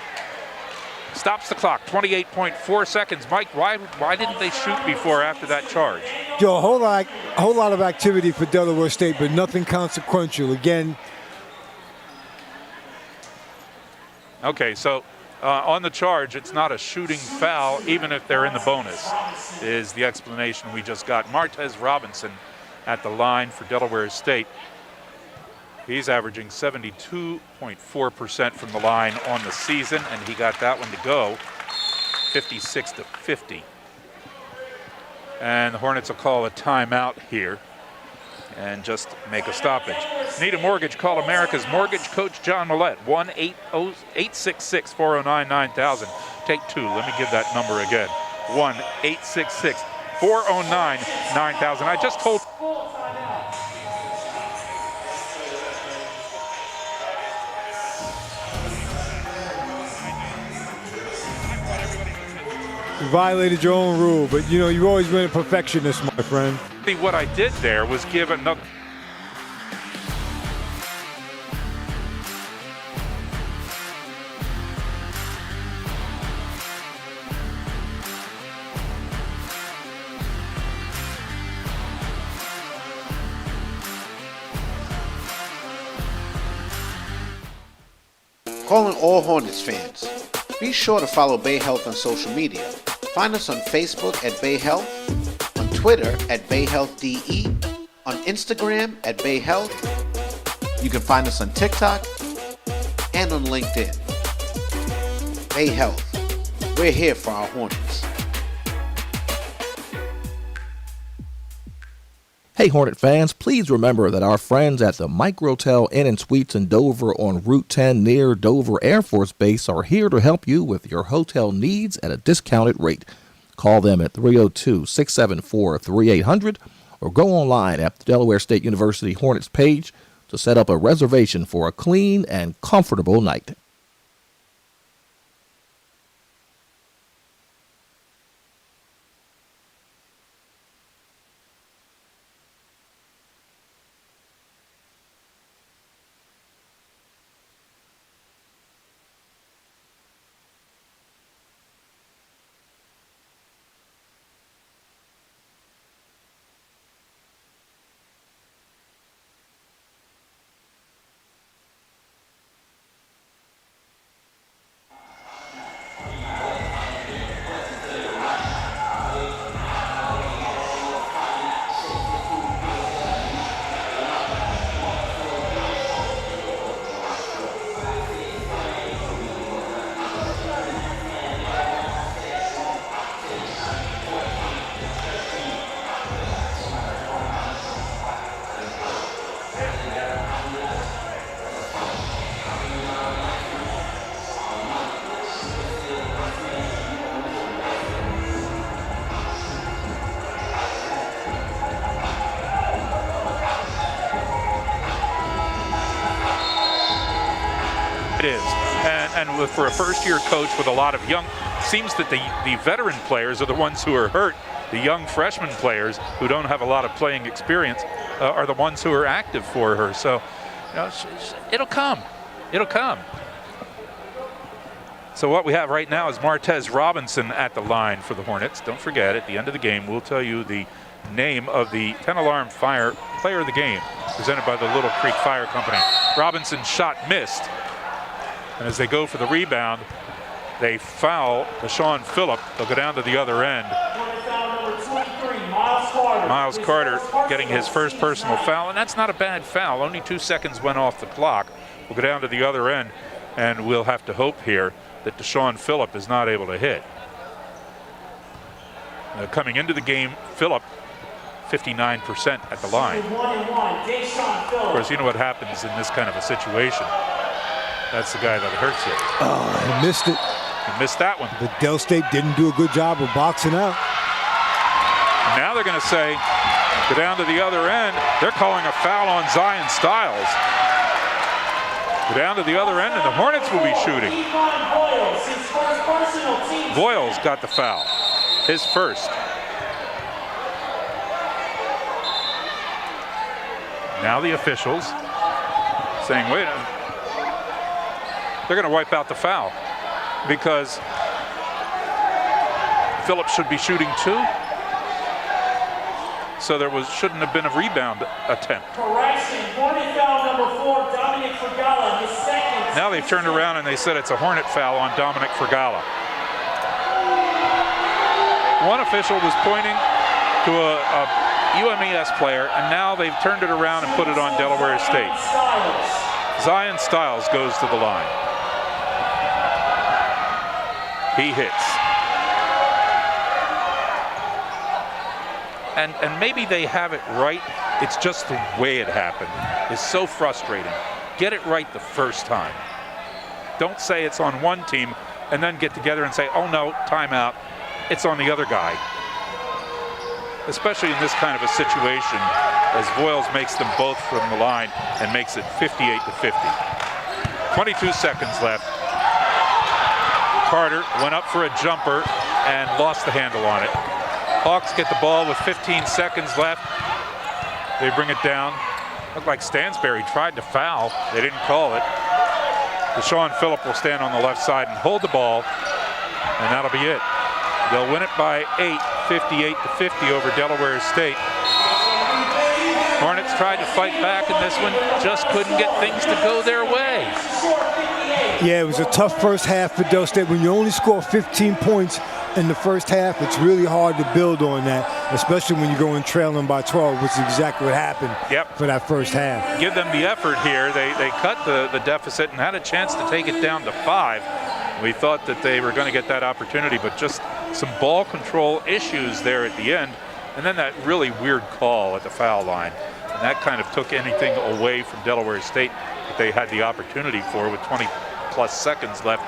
Stops the clock. 28.4 seconds. Mike, why didn't they shoot before after that charge? Joe, a whole lot of activity for Delaware State, but nothing consequential. Again. Okay, so on the charge, it's not a shooting foul, even if they're in the bonus, is the explanation we just got. Martez Robinson at the line for Delaware State. He's averaging 72.4% from the line on the season, and he got that one to go, 56-50. And the Hornets will call a timeout here and just make a stoppage. Need a mortgage? Call America's Mortgage Coach John Millette, 1-866-409-9000. Take 2. Let me give that number again. 1-866-409-9000. I just told You violated your own rule, but you know, you've always been a perfectionist, my friend. what I did there was give another. Calling all Hornets fans. Be sure to follow Bay Health on social media. Find us on Facebook at Bay Health, on Twitter at Bay Health DE, on Instagram at Bay Health. You can find us on TikTok and on LinkedIn. Bay Health. We're here for our Hornets. Hey Hornet fans, please remember that our friends at the Microtel Inn & Suites in Dover on Route 10 near Dover Air Force Base are here to help you with your hotel needs at a discounted rate. Call them at 302-674-3800 or go online at the Delaware State University Hornets page to set up a reservation for a clean and comfortable night. Is. And for a first-year coach with a lot of young, seems that the veteran players are the ones who are hurt. The young freshman players who don't have a lot of playing experience are the ones who are active for her. So, you know, it'll come. It'll come. So what we have right now is Martez Robinson at the line for the Hornets. Don't forget, at the end of the game, we'll tell you the name of the 10-alarm fire player of the game, presented by the Little Creek Fire Company. Robinson's shot missed. And as they go for the rebound, they foul Deshaun Phillip. They'll go down to the other end. Miles Carter getting his first personal foul, and that's not a bad foul. Only 2 seconds went off the clock. We'll go down to the other end, and we'll have to hope here that Deshaun Phillip is not able to hit. Coming into the game, Phillip 59% at the line. Of course, you know what happens in this kind of a situation. That's the guy that hurts you. Oh, he missed it. He missed that one. But Del State didn't do a good job of boxing out. Now they're going to say, go down to the other end. They're calling a foul on Zion Stiles. Go down to the other end, and the Hornets will be shooting. Boyles got the foul. His first. Now the officials saying, wait a minute. They're going to wipe out the foul because Phillips should be shooting too. So there shouldn't have been a rebound attempt. Now they've turned around and they said it's a Hornet foul on Dominic Fergala. One official was pointing to a UMES player, and now they've turned it around and put it on Delaware State. Zion Stiles goes to the line. He hits. And maybe they have it right. It's just the way it happened. It's so frustrating. Get it right the first time. Don't say it's on one team and then get together and say, oh no, timeout. it's on the other guy. Especially in this kind of a situation, as Voiles makes them both from the line and makes it 58-50. 22 seconds left. Carter went up for a jumper and lost the handle on it. Hawks get the ball with 15 seconds left. They bring it down. Looked like Stansberry tried to foul. They didn't call it. Deshaun Phillip will stand on the left side and hold the ball, and that'll be it. They'll win it by 8, 58-50 over Delaware State. Hornets tried to fight back in this one, just couldn't get things to go their way. Yeah, it was a tough first half for Del State. When you only score 15 points in the first half, it's really hard to build on that, especially when you go in trailing by 12, which is exactly what happened for that first half. Give them the effort here. They cut the deficit and had a chance to take it down to 5. We thought that they were going to get that opportunity, but just some ball control issues there at the end. And then that really weird call at the foul line. And that kind of took anything away from Delaware State that they had the opportunity for with 20-plus seconds left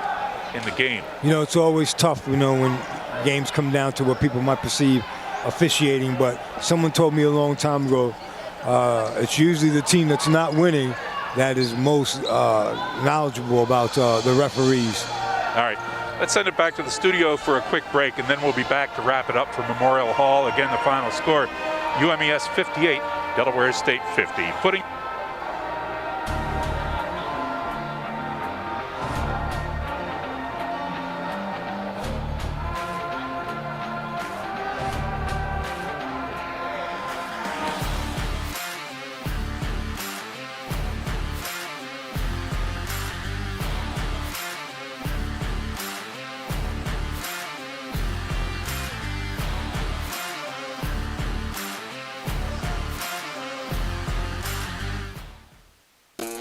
in the game. You know, it's always tough, you know, when games come down to what people might perceive officiating. But someone told me a long time ago, it's usually the team that's not winning that is most knowledgeable about the referees. All right, let's send it back to the studio for a quick break, and then we'll be back to wrap it up for Memorial Hall. Again, the final score, UMES 58, Delaware State 50. Putting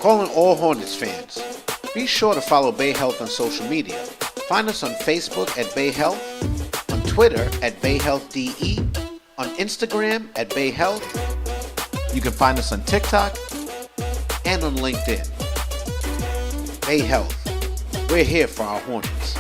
Calling all Hornets fans. Be sure to follow Bay Health on social media. Find us on Facebook at Bay Health, on Twitter at Bay Health DE, on Instagram at Bay Health. You can find us on TikTok and on LinkedIn. Bay Health. We're here for our Hornets.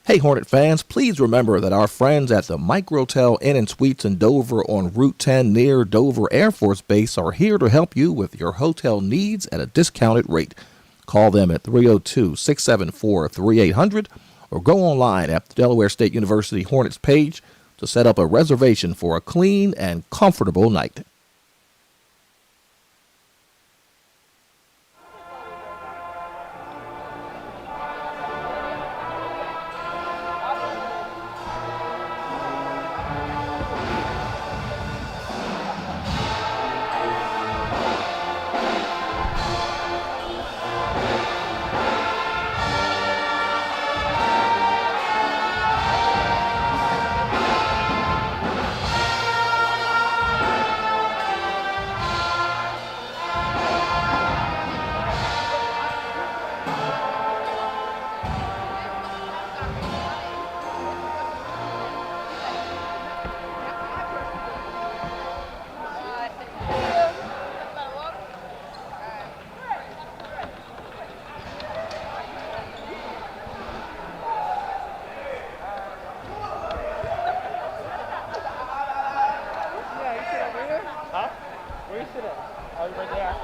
Hey Hornet fans, please remember that our friends at the Microtel Inn and Suites in Dover on Route 10 near Dover Air Force Base are here to help you with your hotel needs at a discounted rate. Call them at 302-674-3800 or go online at the Delaware State University Hornets page to set up a reservation for a clean and comfortable night. Huh? Where you sit at? Oh, right there.